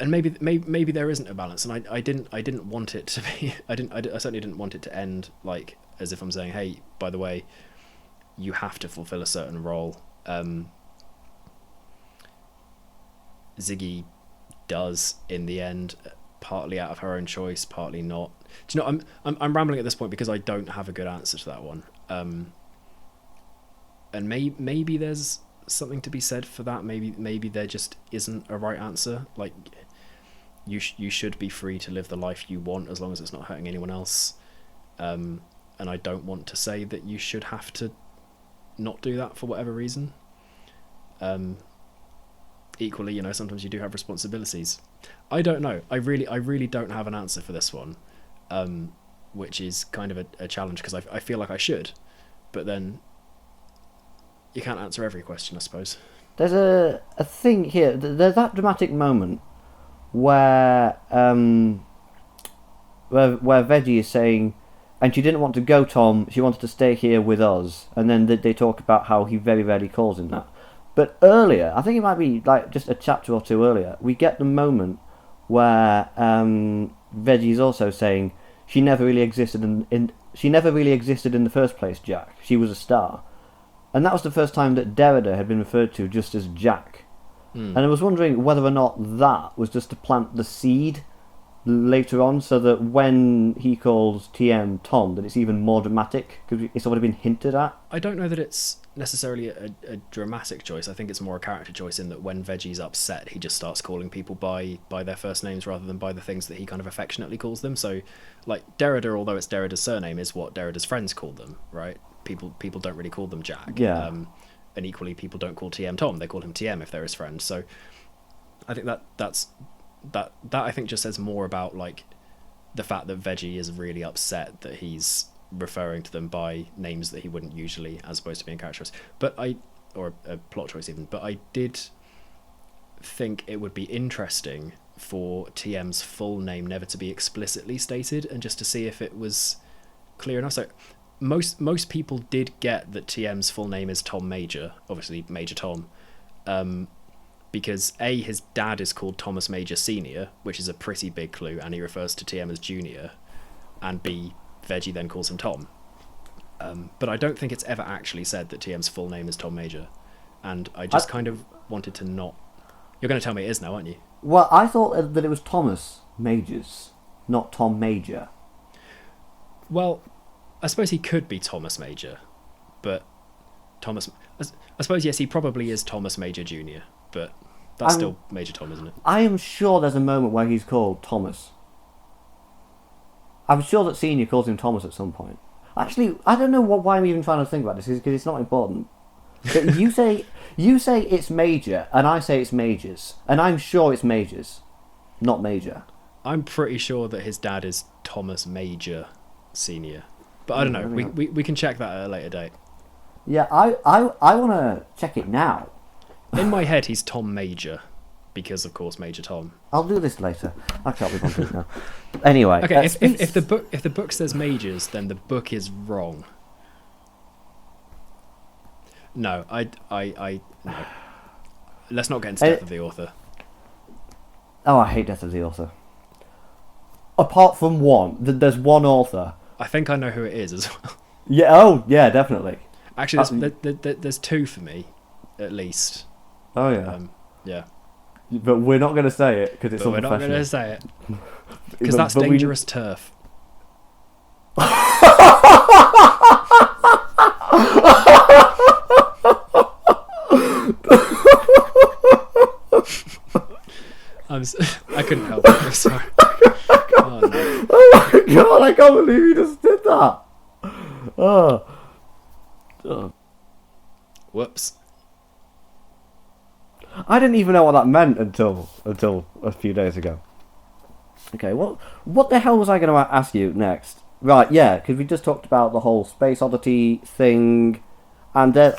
And maybe there isn't a balance, and I didn't want it to be. I certainly didn't want it to end like as if I'm saying, hey, by the way, you have to fulfill a certain role. Ziggy does in the end, partly out of her own choice, partly not. Do you know, I'm rambling at this point because I don't have a good answer to that one. And maybe there's something to be said for that. Maybe there just isn't a right answer. Like, you should be free to live the life you want as long as it's not hurting anyone else. And I don't want to say that you should have to not do that for whatever reason. Equally, sometimes you do have responsibilities. I don't know. I really don't have an answer for this one, which is kind of a challenge, because I feel like I should, but then you can't answer every question, I suppose. There's a thing here. There's that dramatic moment where Veggie is saying, and she didn't want to go, Tom. She wanted to stay here with us. And then they talk about how he very rarely calls him that. But earlier, I think it might be like just a chapter or two earlier, we get the moment where Veggie is also saying she never really existed in the first place, Jack. She was a star. And that was the first time that Derrida had been referred to just as Jack. And I was wondering whether or not that was just to plant the seed later on, so that when he calls TM Tom, that it's even more dramatic, because it's already been hinted at. I don't know that it's necessarily a dramatic choice. I think it's more a character choice, in that when Veggie's upset, he just starts calling people by their first names rather than by the things that he kind of affectionately calls them. So, like, Derrida, although it's Derrida's surname, is what Derrida's friends call them, right? People don't really call them Jack. Yeah. And equally, people don't call TM Tom. They call him TM if they're his friend. So I think that I think just says more about, like, the fact that Veggie is really upset that he's referring to them by names that he wouldn't usually, as opposed to being a character choice. Or a plot choice even. But I did think it would be interesting for TM's full name never to be explicitly stated, and just to see if it was clear enough. So most people did get that TM's full name is Tom Major, obviously Major Tom. because A, his dad is called Thomas Major Senior, which is a pretty big clue, and he refers to TM as Junior, and B, Veggie then calls him Tom. But I don't think it's ever actually said that TM's full name is Tom Major, and I just kind of wanted to not. You're going to tell me it is now, aren't you? Well, I thought that it was Thomas Majors, not Tom Major. Well, I suppose he could be Thomas Major, but Thomas. I suppose yes, he probably is Thomas Major Junior, but that's still Major Tom, isn't it? I am sure there's a moment where he's called Thomas. I'm sure that Senior calls him Thomas at some point. Actually, I don't know why I'm even trying to think about this, because it's not important. But you say it's Major, and I say it's Majors, and I'm sure it's Majors, not Major. I'm pretty sure that his dad is Thomas Major Senior, but I don't know. We can check that at a later date. Yeah, I want to check it now. In my head, he's Tom Major, because of course Major Tom. I'll do this later. I can't be bothered now. Anyway, okay. If the book says Majors, then the book is wrong. No, no. Let's not get into Death of the Author. Oh, I hate Death of the Author. Apart from one, there's one author. I think I know who it is as well. Yeah. Oh, yeah, definitely. Actually, there's two for me, at least. Oh yeah. Yeah. But we're not going to say it because it's unprofessional. We're not going to say it because that's dangerous turf. I couldn't help it. I'm sorry. Oh, no. Oh my god! I can't believe you just did that. Oh. Whoops. I didn't even know what that meant until a few days ago. Okay, what the hell was I going to ask you next? Right, yeah, because we just talked about the whole Space Oddity thing, and there's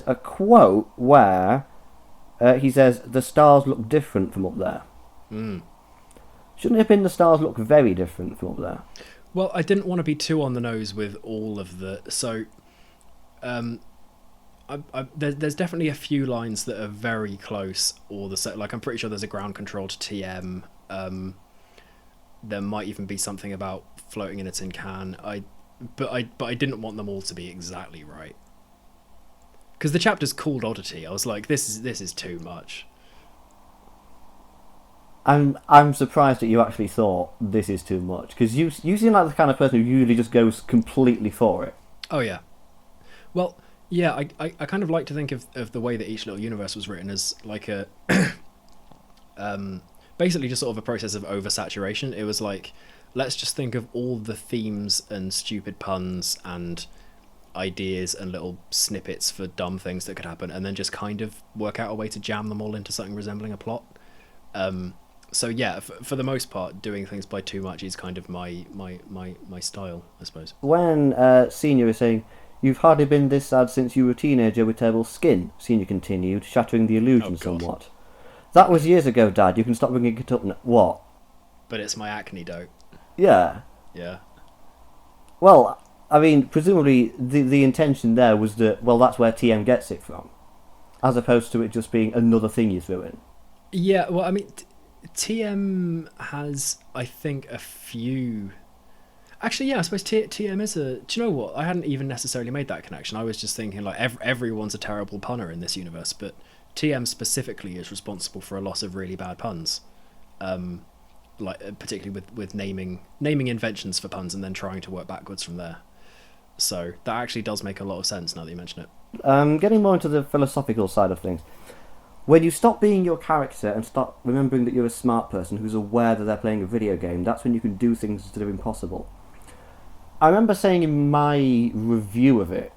a quote where he says the stars look different from up there. Shouldn't it have been the stars look very different from up there? Well, I didn't want to be too on the nose with all of the there's definitely a few lines that are very close, or like I'm pretty sure there's a ground control to TM. There might even be something about floating in a tin can. But I didn't want them all to be exactly right, because the chapter's called Oddity. I was like, this is too much. I'm surprised that you actually thought this is too much, because you seem like the kind of person who usually just goes completely for it. Oh yeah. Well, yeah, I kind of like to think of the way that each little universe was written as like a basically just sort of a process of oversaturation. It was like, let's just think of all the themes and stupid puns and ideas and little snippets for dumb things that could happen, and then just kind of work out a way to jam them all into something resembling a plot. So yeah, for the most part, doing things by too much is kind of my style, I suppose. When Senior is saying, "You've hardly been this sad since you were a teenager with terrible skin," Senior continued, shattering the illusion somewhat. "That was years ago, Dad. You can stop bringing it up now." What? But it's my acne, dope. Yeah. Yeah. Well, I mean, presumably the intention there was that, well, that's where TM gets it from, as opposed to it just being another thing you threw in. Yeah, well, I mean, TM has, I think, a few... Actually, yeah, I suppose TM is a... Do you know what? I hadn't even necessarily made that connection. I was just thinking, like, everyone's a terrible punner in this universe, but TM specifically is responsible for a lot of really bad puns. Like, particularly with naming inventions for puns and then trying to work backwards from there. So that actually does make a lot of sense now that you mention it. Getting more into the philosophical side of things. When you stop being your character and start remembering that you're a smart person who's aware that they're playing a video game, that's when you can do things that are impossible. I remember saying in my review of it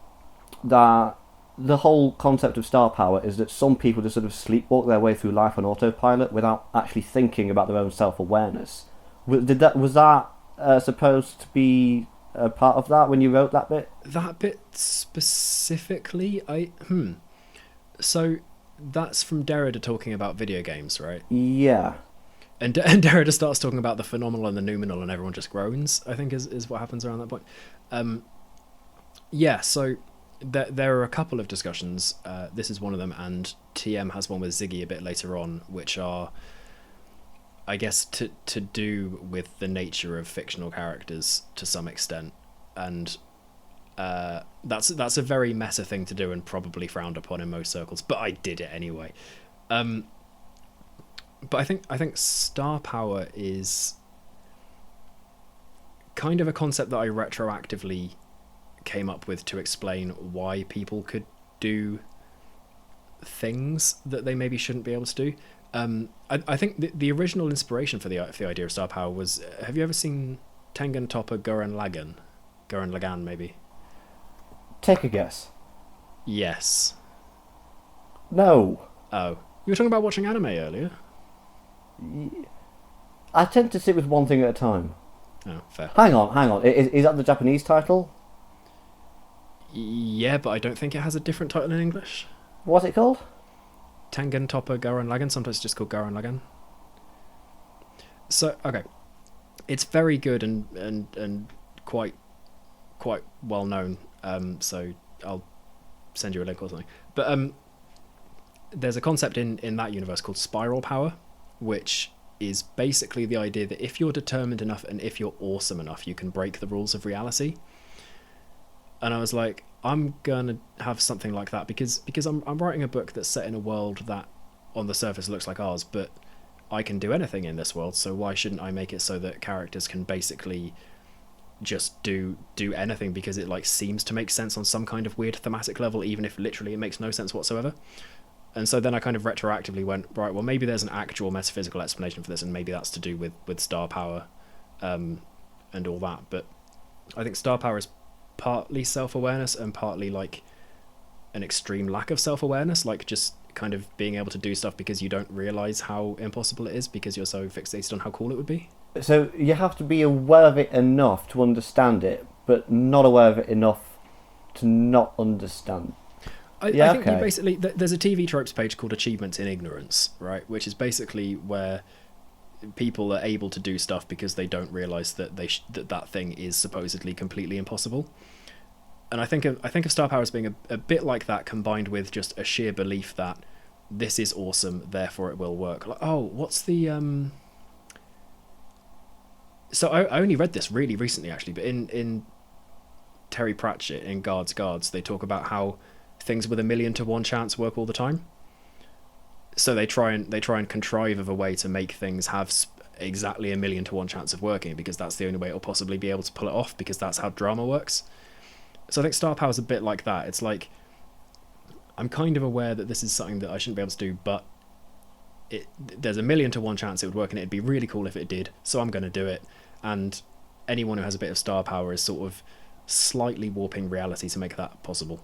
that the whole concept of star power is that some people just sort of sleepwalk their way through life on autopilot without actually thinking about their own self-awareness. Was that supposed to be a part of that when you wrote that bit? That bit specifically, So that's from Derrida talking about video games, right? Yeah. And Derrida starts talking about the phenomenal and the noumenal, and everyone just groans, I think is what happens around that point. Yeah, so there are a couple of discussions. This is one of them, and TM has one with Ziggy a bit later on, which are, I guess, to do with the nature of fictional characters to some extent, and that's a very meta thing to do and probably frowned upon in most circles. But I did it anyway. But I think star power is kind of a concept that I retroactively came up with to explain why people could do things that they maybe shouldn't be able to do. I think the original inspiration for the idea of star power was, have you ever seen Tengen Toppa Gurren Lagann? Gurren Lagann, maybe? Take a guess. Yes. No. Oh. You were talking about watching anime earlier? I tend to sit with one thing at a time. Oh, fair. Hang on. Is that the Japanese title? Yeah, but I don't think it has a different title in English. What's it called? Tengen Toppa Gurren Lagann, sometimes it's just called Gurren Lagann. So, okay. It's very good and quite well known, so I'll send you a link or something. But there's a concept in that universe called spiral power, which is basically the idea that if you're determined enough and if you're awesome enough, you can break the rules of reality. And I was like, I'm gonna have something like that because I'm writing a book that's set in a world that on the surface looks like ours, but I can do anything in this world, so why shouldn't I make it so that characters can basically just do anything because it like seems to make sense on some kind of weird thematic level, even if literally it makes no sense whatsoever. And so then I kind of retroactively went, right, well, maybe there's an actual metaphysical explanation for this, and maybe that's to do with star power and all that. But I think star power is partly self-awareness and partly like an extreme lack of self-awareness, like just kind of being able to do stuff because you don't realize how impossible it is because you're so fixated on how cool it would be. So you have to be aware of it enough to understand it, but not aware of it enough to not understand. I think you basically, there's a TV tropes page called Achievements in Ignorance, right? Which is basically where people are able to do stuff because they don't realize that that thing is supposedly completely impossible. And I think of star power as being a bit like that, combined with just a sheer belief that this is awesome, therefore it will work. Like, oh, what's the So I only read this really recently actually, but in Terry Pratchett in Guards, they talk about how things with 1,000,000 to 1 chance work all the time. So they try and contrive of a way to make things have exactly 1,000,000 to 1 chance of working, because that's the only way it'll possibly be able to pull it off, because that's how drama works. So I think star power is a bit like that. It's like, I'm kind of aware that this is something that I shouldn't be able to do, but there's 1,000,000 to 1 chance it would work, and it'd be really cool if it did, so I'm going to do it. And anyone who has a bit of star power is sort of slightly warping reality to make that possible.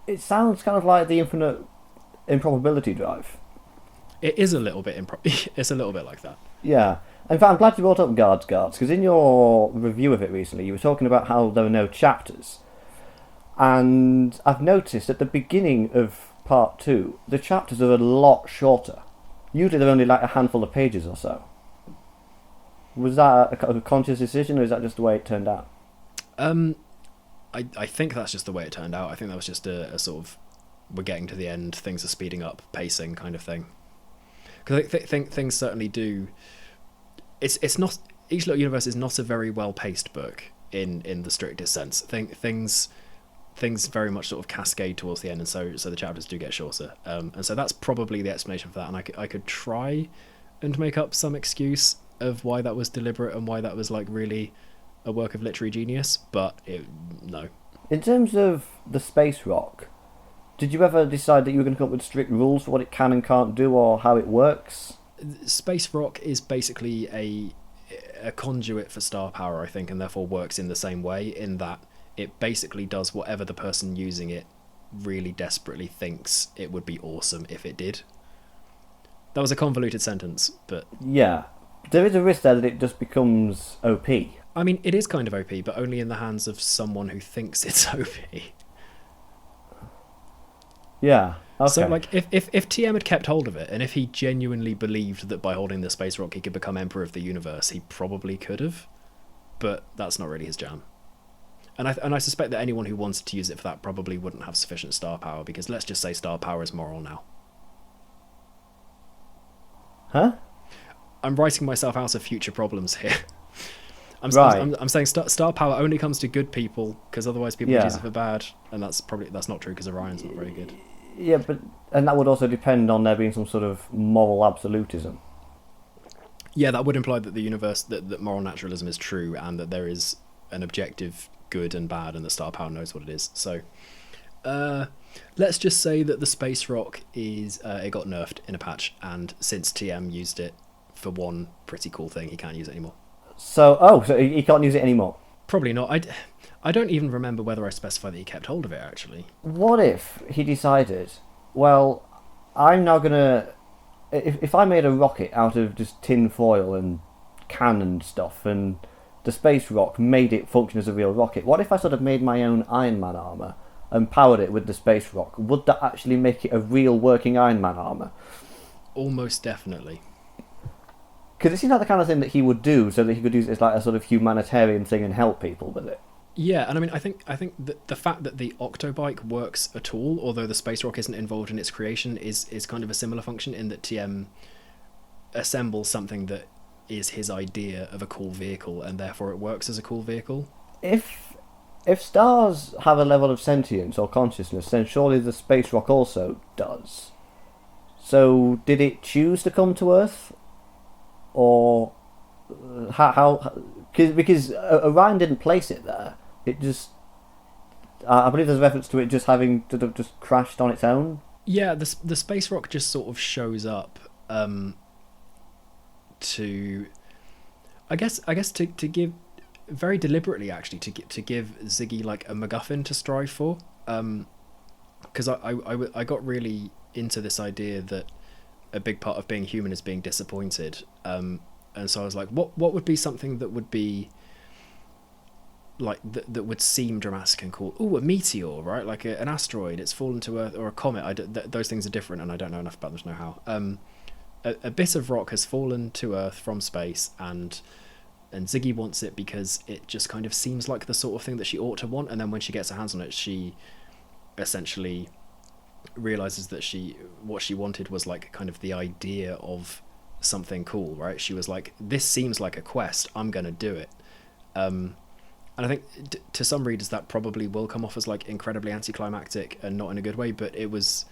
It sounds kind of like the infinite improbability drive. It is a little bit it's a little bit like that. Yeah. In fact, I'm glad you brought up Guards, because in your review of it recently, you were talking about how there were no chapters. And I've noticed at the beginning of part 2, the chapters are a lot shorter. Usually they're only like a handful of pages or so. Was that a conscious decision, or is that just the way it turned out? I think that's just the way it turned out. I think that was just a sort of, we're getting to the end, things are speeding up, pacing kind of thing. Because I think things certainly do. It's not, Each Little Universe is not a very well paced book in the strictest sense. Things very much sort of cascade towards the end, and so the chapters do get shorter. And so that's probably the explanation for that. And I could try and make up some excuse of why that was deliberate and why that was like really a work of literary genius, but no. In terms of the space rock, did you ever decide that you were going to come up with strict rules for what it can and can't do, or how it works? Space rock is basically a conduit for star power, I think, and therefore works in the same way, in that it basically does whatever the person using it really desperately thinks it would be awesome if it did. That was a convoluted sentence, but... Yeah. There is a risk there that it just becomes OP. I mean, it is kind of OP, but only in the hands of someone who thinks it's OP. Yeah. Okay. So, like, if TM had kept hold of it, and if he genuinely believed that by holding the space rock he could become Emperor of the Universe, he probably could have. But that's not really his jam. And I suspect that anyone who wanted to use it for that probably wouldn't have sufficient star power, because let's just say star power is moral now. Huh? I'm writing myself out of future problems here. I'm saying star power only comes to good people, because otherwise people would use it for bad, and that's not true, because Orion's not very good. Yeah, and that would also depend on there being some sort of moral absolutism. Yeah, that would imply that the universe, that moral naturalism is true, and that there is an objective good and bad, and that star power knows what it is. So, let's just say that the space rock is it got nerfed in a patch, and since TM used it for one pretty cool thing, he can't use it anymore. So he can't use it anymore? Probably not. I don't even remember whether I specified that he kept hold of it, actually. What if he decided, well, I'm now gonna... If I made a rocket out of just tin foil and can and stuff, and the space rock made it function as a real rocket, what if I sort of made my own Iron Man armour and powered it with the space rock? Would that actually make it a real working Iron Man armour? Almost definitely. Because it seems like the kind of thing that he would do, so that he could use it as like a sort of humanitarian thing and help people with it. Yeah, and I mean, I think that the fact that the Octobike works at all, although the space rock isn't involved in its creation, is kind of a similar function, in that TM assembles something that is his idea of a cool vehicle, and therefore it works as a cool vehicle. If stars have a level of sentience or consciousness, then surely the space rock also does. So did it choose to come to Earth? Or how because Orion didn't place it there. It just... I believe there's reference to it just having to have just crashed on its own. Yeah, the space rock just sort of shows up to... I guess to give... Very deliberately, actually, to give Ziggy like a MacGuffin to strive for. Because I got really into this idea that a big part of being human is being disappointed. And so I was like, what would be something that would be like that would seem dramatic and cool? Ooh, a meteor, right? Like an asteroid, it's fallen to Earth, or a comet. Those things are different, and I don't know enough about them to know how. A bit of rock has fallen to Earth from space, and Ziggy wants it because it just kind of seems like the sort of thing that she ought to want. And then when she gets her hands on it, she essentially realizes that what she wanted was like kind of the idea of something cool, right? She was like, this seems like a quest, I'm gonna do it. And I think to some readers that probably will come off as like incredibly anticlimactic and not in a good way, but it was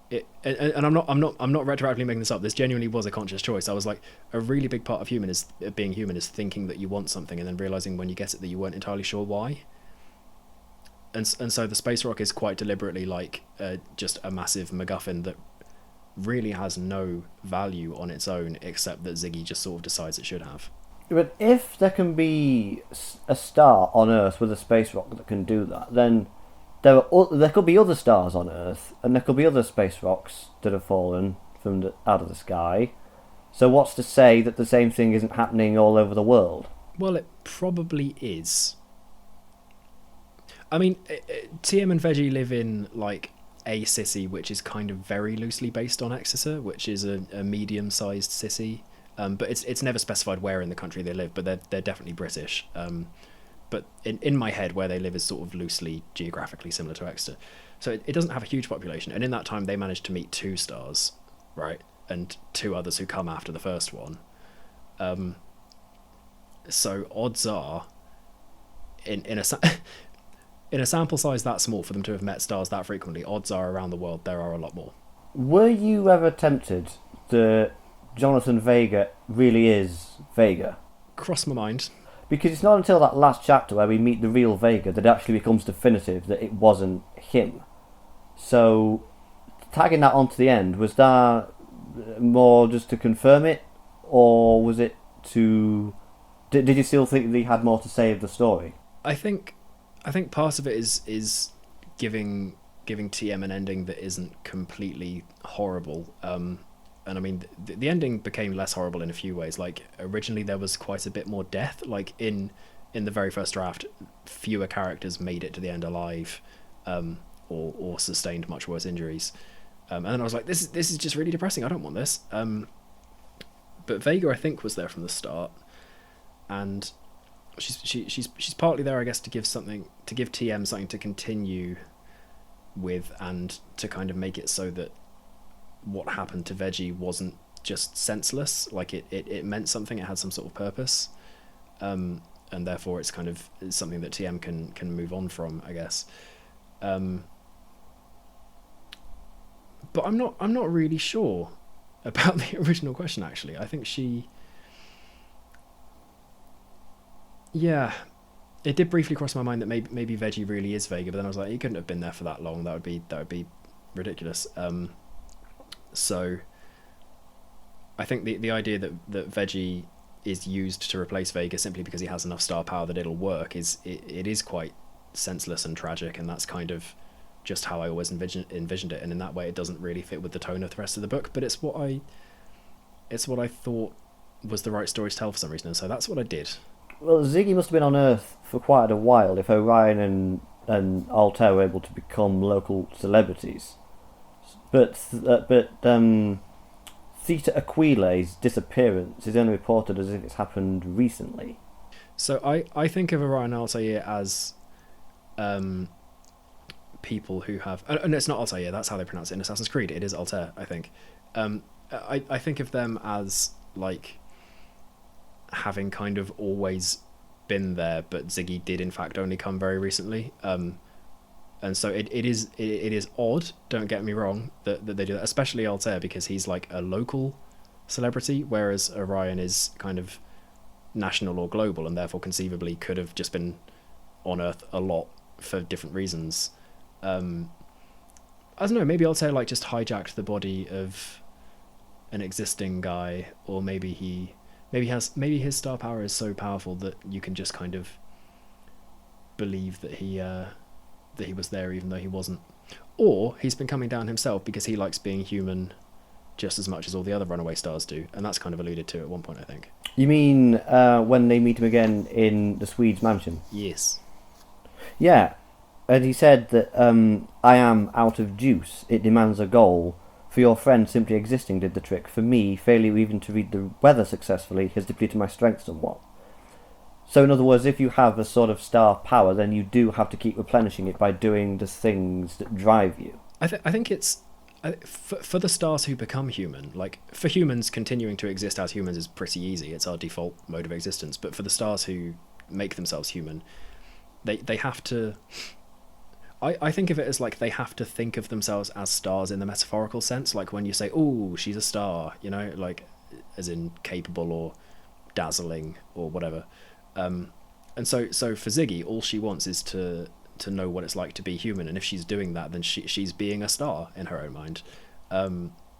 it, and I'm not retroactively making this up. This genuinely was a conscious choice. I was like, a really big part of being human is thinking that you want something and then realizing when you get it that you weren't entirely sure why. And so the space rock is quite deliberately like just a massive MacGuffin that really has no value on its own, except that Ziggy just sort of decides it should have. But if there can be a star on Earth with a space rock that can do that, then there could be other stars on Earth, and there could be other space rocks that have fallen out of the sky. So what's to say that the same thing isn't happening all over the world? Well, it probably is. I mean, TM and Veggie live in like a city which is kind of very loosely based on Exeter, which is a medium-sized city. But it's never specified where in the country they live, but they're definitely British. But in my head, where they live is sort of loosely geographically similar to Exeter. So it doesn't have a huge population. And in that time, they managed to meet 2 stars, right? And 2 others who come after the first one. So odds are, in a sample size that small for them to have met stars that frequently, odds are around the world there are a lot more. Were you ever tempted that Jonathan Vega really is Vega? Crossed my mind. Because it's not until that last chapter where we meet the real Vega that it actually becomes definitive that it wasn't him. So, tagging that onto the end, was that more just to confirm it? Or was it to... Did you still think that he had more to say of the story? I think part of it is giving TM an ending that isn't completely horrible. And I mean, the ending became less horrible in a few ways. Like, originally there was quite a bit more death. Like, in the very first draft, fewer characters made it to the end alive, or sustained much worse injuries. And then I was like, this is just really depressing. I don't want this. But Vega, I think, was there from the start. And she's partly there, I guess, to give TM something to continue with, and to kind of make it so that what happened to Veggie wasn't just senseless. Like it meant something. It had some sort of purpose, and therefore it's something that TM can move on from, I guess. But I'm not really sure about the original question, actually. I think it did briefly cross my mind that maybe Veggie really is Vega, but then I was like, he couldn't have been there for that long. That would be ridiculous. So I think the idea that Veggie is used to replace Vega simply because he has enough star power that it'll work it is quite senseless and tragic, and that's kind of just how I always envisioned it, and in that way it doesn't really fit with the tone of the rest of the book, but it's what I thought was the right story to tell for some reason, and so that's what I did. Well, Ziggy must have been on Earth for quite a while if Orion and Altair were able to become local celebrities. But Theta Aquila's disappearance is only reported as if it's happened recently. So I think of Orion and Altair as people who have... no, it's not Altair, that's how they pronounce it in Assassin's Creed. It is Altair, I think. I think of them as, like, having kind of always been there, but Ziggy did in fact only come very recently. And so it is odd, don't get me wrong, that they do that, especially Altair, because he's like a local celebrity, whereas Orion is kind of national or global, and therefore conceivably could have just been on Earth a lot for different reasons. I don't know, maybe Altair like just hijacked the body of an existing guy, or maybe his star power is so powerful that you can just kind of believe that he was there even though he wasn't. Or he's been coming down himself because he likes being human just as much as all the other runaway stars do, and that's kind of alluded to at one point, I think. You mean when they meet him again in the Swede's mansion? Yes. Yeah, and he said that I am out of juice. It demands a goal. For your friend, simply existing did the trick. For me, failure even to read the weather successfully has depleted my strength somewhat. So in other words, if you have a sort of star power, then you do have to keep replenishing it by doing the things that drive you. I think it's... For the stars who become human, like, for humans, continuing to exist as humans is pretty easy. It's our default mode of existence. But for the stars who make themselves human, they have to... I think of it as like they have to think of themselves as stars in the metaphorical sense. Like when you say, "Oh, she's a star," you know, like as in capable or dazzling or whatever. And so for Ziggy, all she wants is to know what it's like to be human, and if she's doing that, then she's being a star in her own mind.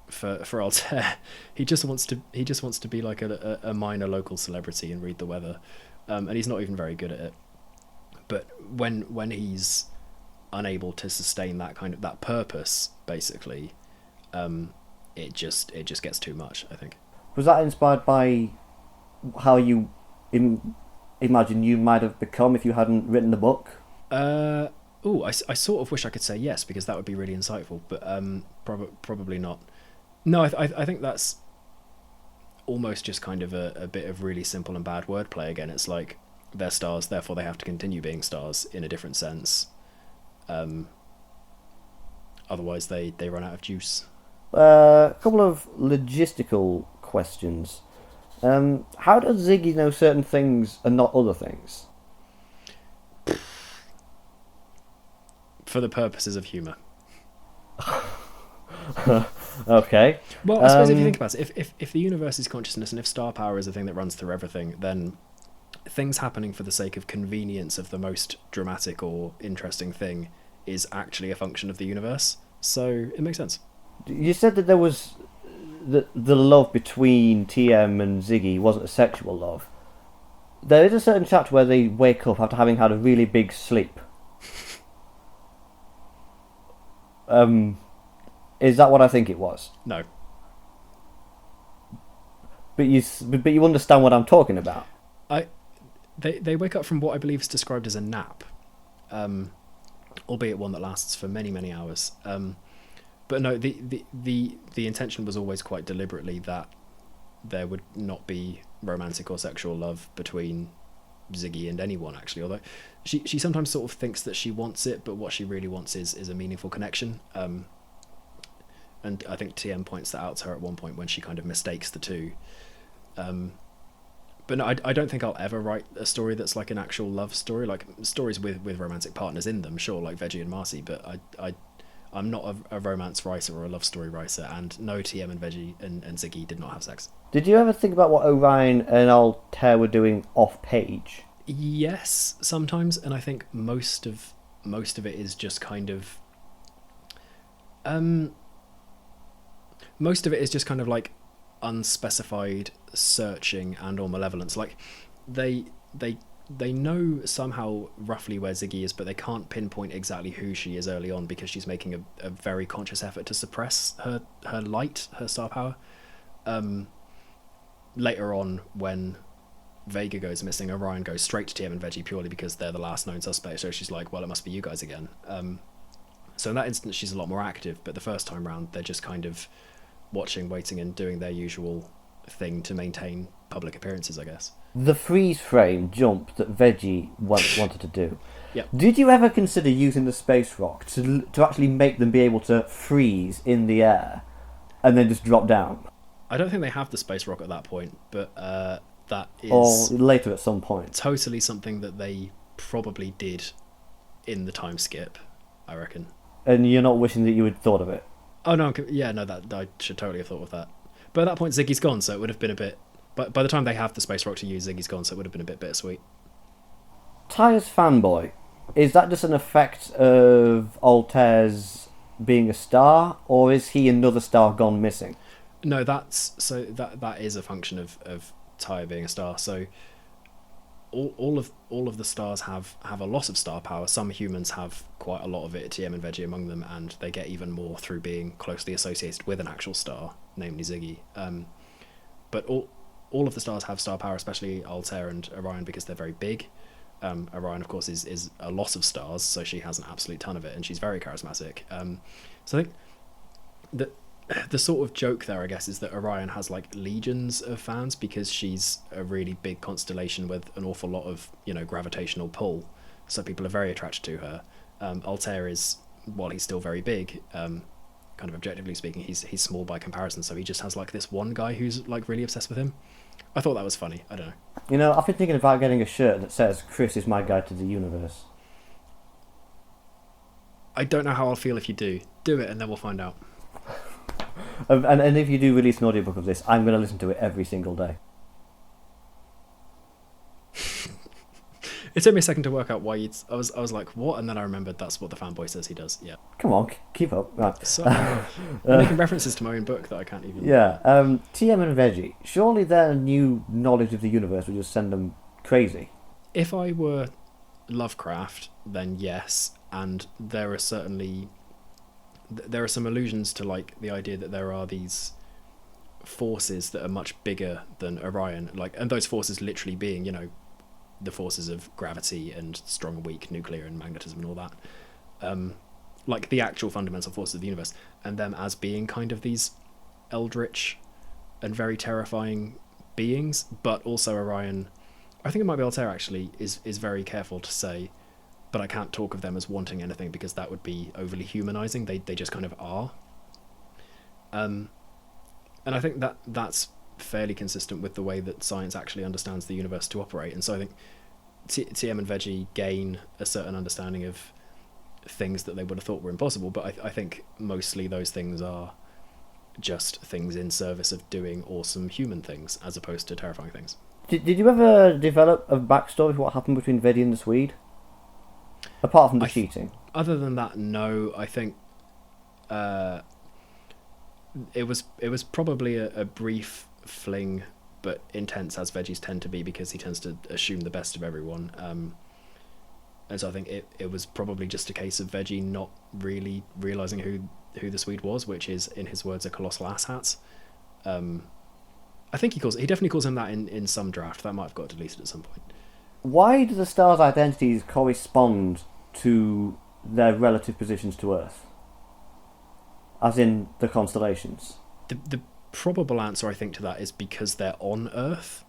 For Altair, he just wants to be like a minor local celebrity and read the weather, and he's not even very good at it. But when he's unable to sustain that purpose, basically, it just gets too much, I think. Was that inspired by how you imagine you might have become if you hadn't written the book? I sort of wish I could say yes, because that would be really insightful, but probably not. No, I think that's almost just kind of a bit of really simple and bad wordplay again. It's like they're stars, therefore they have to continue being stars in a different sense. Otherwise they run out of juice. A couple of logistical questions. How does Ziggy know certain things and not other things? For the purposes of humour. Okay. Well, I suppose if you think about it, if the universe is consciousness and if star power is a thing that runs through everything, then things happening for the sake of convenience of the most dramatic or interesting thing is actually a function of the universe. So it makes sense. You said that there was the love between TM and Ziggy wasn't a sexual love. There is a certain chapter where they wake up after having had a really big sleep. Is that what I think it was? No. But you understand what I'm talking about. They wake up from what I believe is described as a nap, albeit one that lasts for many, many hours. But no, the intention was always quite deliberately that there would not be romantic or sexual love between Ziggy and anyone, actually. Although she sometimes sort of thinks that she wants it, but what she really wants is a meaningful connection. And I think TM points that out to her at one point when she kind of mistakes the two. But no, I don't think I'll ever write a story that's like an actual love story, like stories with romantic partners in them, sure, like Veggie and Marcy, but I'm not a romance writer or a love story writer, and no, TM and Veggie and Ziggy did not have sex. Did you ever think about what Orion and Altair were doing off page? Yes, sometimes, and I think most of it is just kind of most of it is just kind of like unspecified searching and or malevolence. Like they know somehow roughly where Ziggy is, but they can't pinpoint exactly who she is early on because she's making a very conscious effort to suppress her light, her star power. Later on, when Vega goes missing, Orion goes straight to TM and Veggie purely because they're the last known suspect, so she's like, well, it must be you guys again. So in that instance she's a lot more active, but the first time round they're just kind of watching, waiting, and doing their usual thing to maintain public appearances, I guess. The freeze frame jump that Veggie wanted to do. Yep. Did you ever consider using the space rock to actually make them be able to freeze in the air and then just drop down? I don't think they have the space rock at that point, but that is... Or later at some point. Totally something that they probably did in the time skip, I reckon. And you're not wishing that you had thought of it? Oh, no, yeah, no, that I should totally have thought of that. But at that point, Ziggy's gone, so it would have been a bit... But by the time they have the space rock to use, Ziggy's gone, so it would have been a bit bittersweet. Tyre's fanboy, is that just an effect of Altair's being a star, or is he another star gone missing? No, that is a function of Tyre being a star. So all of the stars have a loss of star power. Some humans have quite a lot of it, TM and Veggie among them, and they get even more through being closely associated with an actual star, namely Ziggy. But all of the stars have star power, especially Altair and Orion, because they're very big. Orion, of course, is a lot of stars, so she has an absolute ton of it, and she's very charismatic. So I think that the sort of joke there, I guess, is that Orion has like legions of fans because she's a really big constellation with an awful lot of, gravitational pull. So people are very attracted to her. Altair is, while he's still very big, kind of objectively speaking, he's small by comparison. So he just has like this one guy who's like really obsessed with him. I thought that was funny. I don't know. I've been thinking about getting a shirt that says "Chris is my guide to the universe." I don't know how I'll feel if you do. Do it, and then we'll find out. And if you do release an audiobook of this, I'm going to listen to it every single day. It took me a second to work out why you'd... I was like, what? And then I remembered that's what the fanboy says he does. Yeah. Come on, keep up. Right. So, I'm making references to my own book that I can't even... Yeah. TM and Veggie, surely their new knowledge of the universe would just send them crazy. If I were Lovecraft, then yes. And there are certainly... There are some allusions to like the idea that there are these forces that are much bigger than Orion, and those forces literally being, the forces of gravity and strong and weak nuclear and magnetism and all that, like the actual fundamental forces of the universe, and them as being kind of these eldritch and very terrifying beings. But also Orion, I think it might be Altair actually, is very careful to say, but I can't talk of them as wanting anything because that would be overly humanizing. They just kind of are. And I think that's fairly consistent with the way that science actually understands the universe to operate. And so I think TM and Veggie gain a certain understanding of things that they would have thought were impossible, but I think mostly those things are just things in service of doing awesome human things as opposed to terrifying things. Did you ever develop a backstory for what happened between Veggie and the Swede? Apart from the cheating. Other than that, no. I think it was probably a brief fling, but intense, as Veggies tend to be, because he tends to assume the best of everyone. And so I think it was probably just a case of Veggie not really realising who the Swede was, which is, in his words, a colossal asshat. I think he definitely calls him that in some draft. That might have got deleted at some point. Why do the stars' identities correspond to their relative positions to Earth? As in the constellations? The probable answer, I think, to that is because they're on Earth.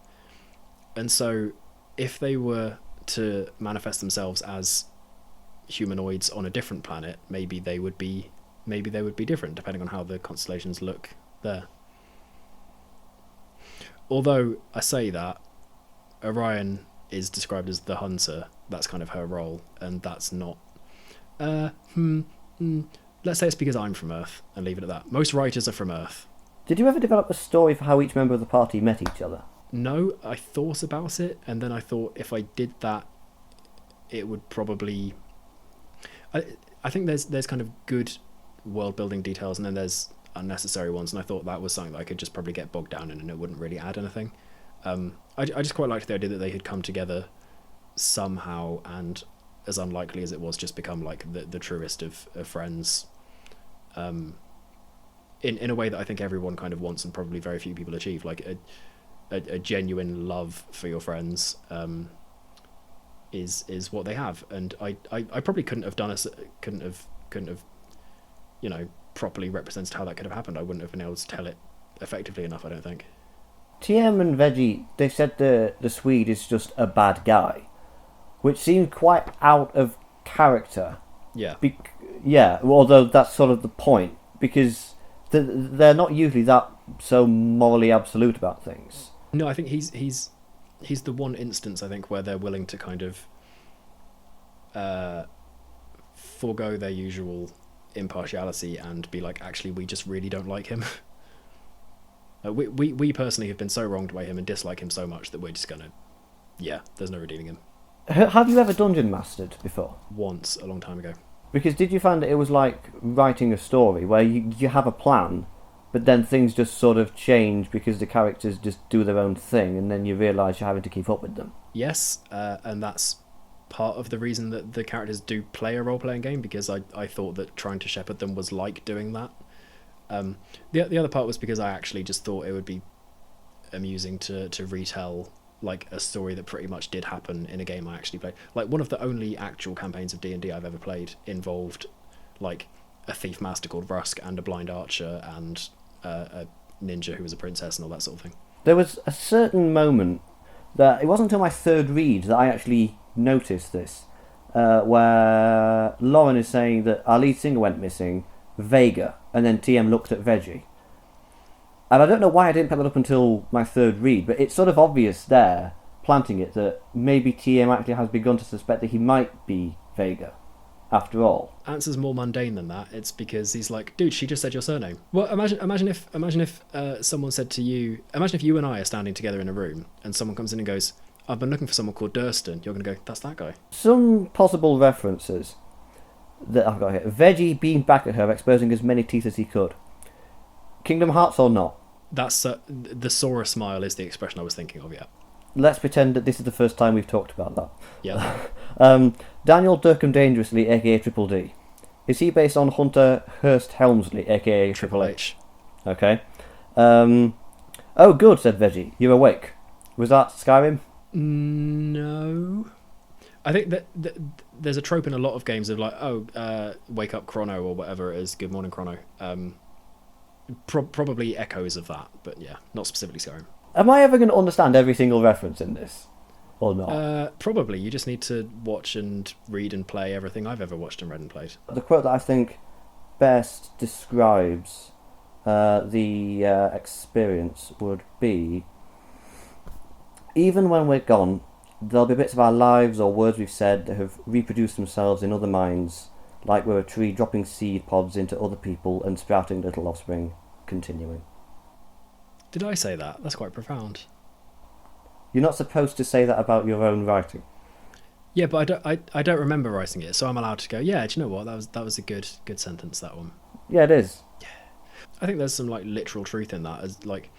And so if they were to manifest themselves as humanoids on a different planet, maybe they would be different depending on how the constellations look there. Although I say that, Orion is described as the hunter. That's kind of her role, and that's not. Let's say it's because I'm from Earth, and leave it at that. Most writers are from Earth. Did you ever develop a story for how each member of the party met each other? No, I thought about it, and then I thought if I did that, it would probably. I think there's kind of good world building details, and then there's unnecessary ones, and I thought that was something that I could just probably get bogged down in, and it wouldn't really add anything. I just quite liked the idea that they had come together somehow, and as unlikely as it was, just become like the truest of friends. In a way that I think everyone kind of wants, and probably very few people achieve, like a genuine love for your friends. Is what they have, and I probably couldn't have properly represented how that could have happened. I wouldn't have been able to tell it effectively enough, I don't think. TM and Veggie, they said the Swede is just a bad guy, which seemed quite out of character. Yeah. Although that's sort of the point, because they're not usually that so morally absolute about things. No, I think he's the one instance, I think, where they're willing to kind of forego their usual impartiality and be like, actually, we just really don't like him. We personally have been so wronged by him and dislike him so much that we're just gonna, there's no redeeming him. Have you ever dungeon mastered before? Once, a long time ago. Because did you find that it was like writing a story where you have a plan, but then things just sort of change because the characters just do their own thing, and then you realise you're having to keep up with them? Yes, and that's part of the reason that the characters do play a role-playing game, because I thought that trying to shepherd them was like doing that. The other part was because I actually just thought it would be amusing to retell like a story that pretty much did happen in a game I actually played. Like, one of the only actual campaigns of D&D I've ever played involved like a thief master called Rusk and a blind archer and a ninja who was a princess and all that sort of thing. There was a certain moment that it wasn't until my third read that I actually noticed this, where Lauren is saying that our lead singer went missing, Vega, and then TM looked at Veggie. And I don't know why I didn't pick that up until my third read, but it's sort of obvious there, planting it, that maybe TM actually has begun to suspect that he might be Vega, after all. Answer's more mundane than that. It's because he's like, dude, she just said your surname. Well, imagine if someone said to you, imagine if you and I are standing together in a room, and someone comes in and goes, I've been looking for someone called Durston. You're going to go, that's that guy. Some possible references that I've got here. Veggie beamed back at her, exposing as many teeth as he could. Kingdom Hearts or not? That's the Sora smile is the expression I was thinking of, yeah. Let's pretend that this is the first time we've talked about that. Yeah. Daniel Durkham Dangerously, aka Triple D. Is he based on Hunter Hurst Helmsley, aka Triple H? Okay. Oh, good, said Veggie. You're awake. Was that Skyrim? No. I think that there's a trope in a lot of games of like, wake up Chrono or whatever it is, good morning Chrono. Probably echoes of that, but yeah, not specifically Skyrim. Am I ever going to understand every single reference in this? Or not? Probably. You just need to watch and read and play everything I've ever watched and read and played. The quote that I think best describes the experience would be, even when we're gone, there'll be bits of our lives or words we've said that have reproduced themselves in other minds, like we're a tree dropping seed pods into other people and sprouting little offspring, continuing. Did I say that? That's quite profound. You're not supposed to say that about your own writing. Yeah, but I don't remember writing it, so I'm allowed to go, yeah, do you know what? That was a good sentence, that one. Yeah, it is. Yeah. I think there's some like literal truth in that, as like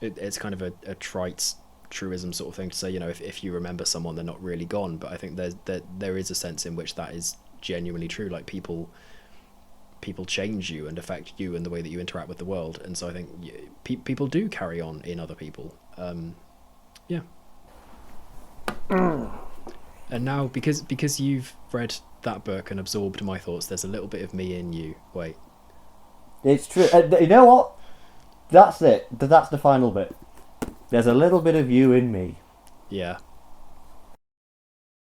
it's kind of a trite truism sort of thing to say, if you remember someone, they're not really gone, but I think there is a sense in which that is genuinely true. Like, people change you and affect you and the way that you interact with the world, and so I think people do carry on in other people. Yeah. And now, because you've read that book and absorbed my thoughts, there's a little bit of me in you. Wait. It's true. You know what? That's it. That's the final bit. There's a little bit of you in me. Yeah.